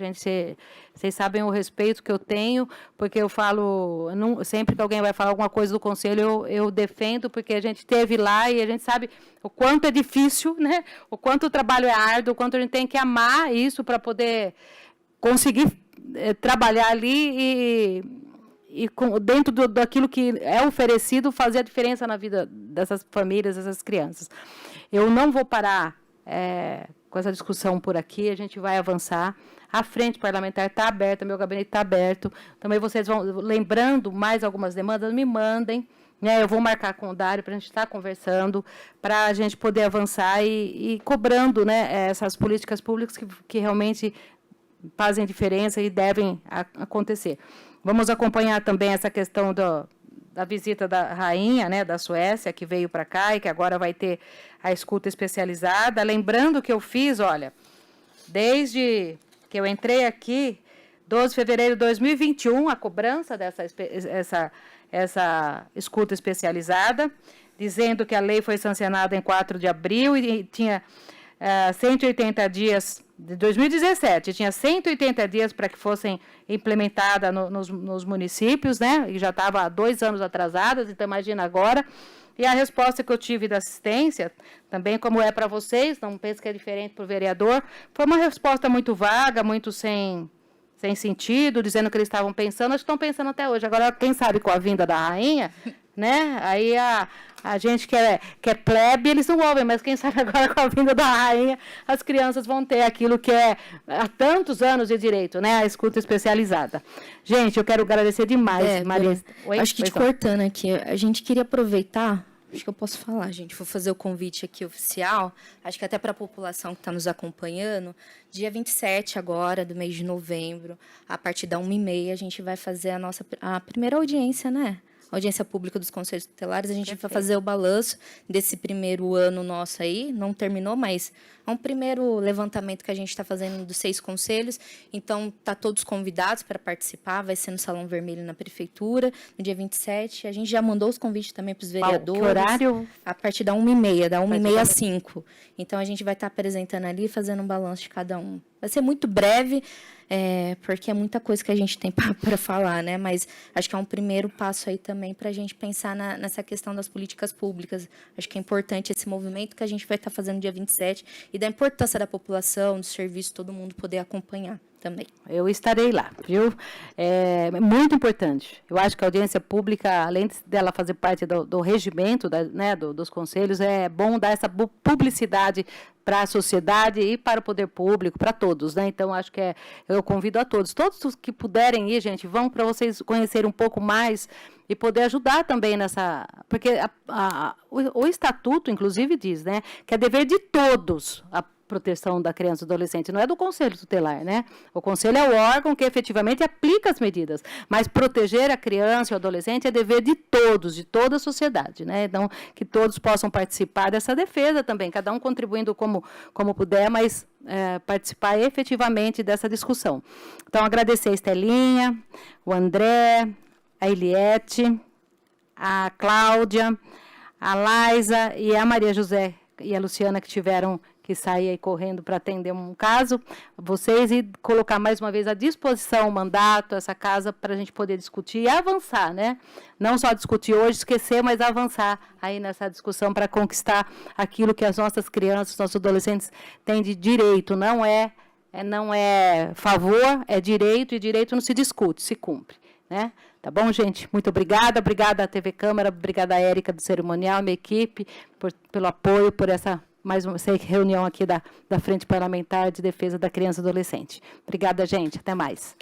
vocês sabem o respeito que eu tenho, porque eu falo, sempre que alguém vai falar alguma coisa do Conselho, eu defendo, porque a gente esteve lá e a gente sabe o quanto é difícil, né? O quanto o trabalho é árduo, o quanto a gente tem que amar isso para poder conseguir trabalhar ali e dentro daquilo que é oferecido, fazer a diferença na vida dessas famílias, dessas crianças. Eu não vou parar com essa discussão por aqui, a gente vai avançar. A frente parlamentar está aberta, meu gabinete está aberto. Também vocês vão, lembrando mais algumas demandas, me mandem. Né, eu vou marcar com o Dário para a gente estar conversando, para a gente poder avançar e cobrando, né, essas políticas públicas que realmente fazem diferença e devem acontecer. Vamos acompanhar também essa questão da visita da rainha, né, da Suécia, que veio para cá e que agora vai ter a escuta especializada. Lembrando que eu fiz, olha, desde que eu entrei aqui, 12 de fevereiro de 2021, a cobrança essa escuta especializada, dizendo que a lei foi sancionada em 4 de abril e tinha 180 dias, de 2017, tinha 180 dias para que fossem implementadas nos municípios, né? E já estava há 2 anos atrasadas, então imagina agora. E a resposta que eu tive da assistência, também como é para vocês, não penso que é diferente para o vereador, foi uma resposta muito vaga, muito sem sentido, dizendo que eles estavam pensando, acho que estão pensando até hoje. Agora, quem sabe com a vinda da rainha, né? Aí a gente que é plebe, eles não ouvem, mas quem sabe agora com a vinda da rainha, as crianças vão ter aquilo que é há tantos anos de direito, né? A escuta especializada. Gente, eu quero agradecer demais, Maria. Oi? Acho que te cortando aqui, a gente queria aproveitar, acho que eu posso falar, gente, vou fazer o convite aqui oficial, acho que até para a população que está nos acompanhando, dia 27 agora, do mês de novembro, a partir da 13h30, a gente vai fazer a primeira audiência, né? Audiência pública dos conselhos tutelares, a gente vai fazer o balanço desse primeiro ano nosso aí, não terminou, mas é um primeiro levantamento que a gente está fazendo dos 6 conselhos, então tá todos convidados para participar, vai ser no Salão Vermelho na Prefeitura, no dia 27, a gente já mandou os convites também para os vereadores. Que horário? A partir da 13h30, da 13h30 às 5h. Então, a gente vai estar apresentando ali, fazendo um balanço de cada um. Vai ser muito breve, porque é muita coisa que a gente tem para falar, né? Mas acho que é um primeiro passo aí também para a gente pensar nessa questão das políticas públicas. Acho que é importante esse movimento que a gente vai estar fazendo dia 27 e da importância da população, do serviço, todo mundo poder acompanhar também. Eu estarei lá, viu? É muito importante. Eu acho que a audiência pública, além dela fazer parte do regimento, dos conselhos, é bom dar essa publicidade para a sociedade e para o poder público, para todos, né? Então, acho que eu convido a todos os que puderem ir, gente, vão para vocês conhecerem um pouco mais e poder ajudar também nessa... Porque o estatuto, inclusive, diz, né, que é dever de todos a proteção da criança e do adolescente, não é do Conselho Tutelar, né? O Conselho é o órgão que efetivamente aplica as medidas, mas proteger a criança e o adolescente é dever de todos, de toda a sociedade, né? Então, que todos possam participar dessa defesa também, cada um contribuindo como puder, mas participar efetivamente dessa discussão. Então, agradecer a Estelinha, o André, a Eliette, a Cláudia, a Laisa e a Maria José e a Luciana que tiveram que sair aí correndo para atender um caso, vocês e colocar mais uma vez à disposição o mandato, essa casa, para a gente poder discutir e avançar, né? Não só discutir hoje, esquecer, mas avançar aí nessa discussão para conquistar aquilo que as nossas crianças, nossos adolescentes têm de direito. Não é favor, é direito, e direito não se discute, se cumpre, né? Tá bom, gente? Muito obrigada. Obrigada à TV Câmara, obrigada à Érica do Cerimonial, minha equipe, pelo apoio, por essa mais uma reunião aqui da Frente Parlamentar de Defesa da Criança e Adolescente. Obrigada, gente. Até mais.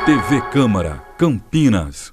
TV Câmara, Campinas.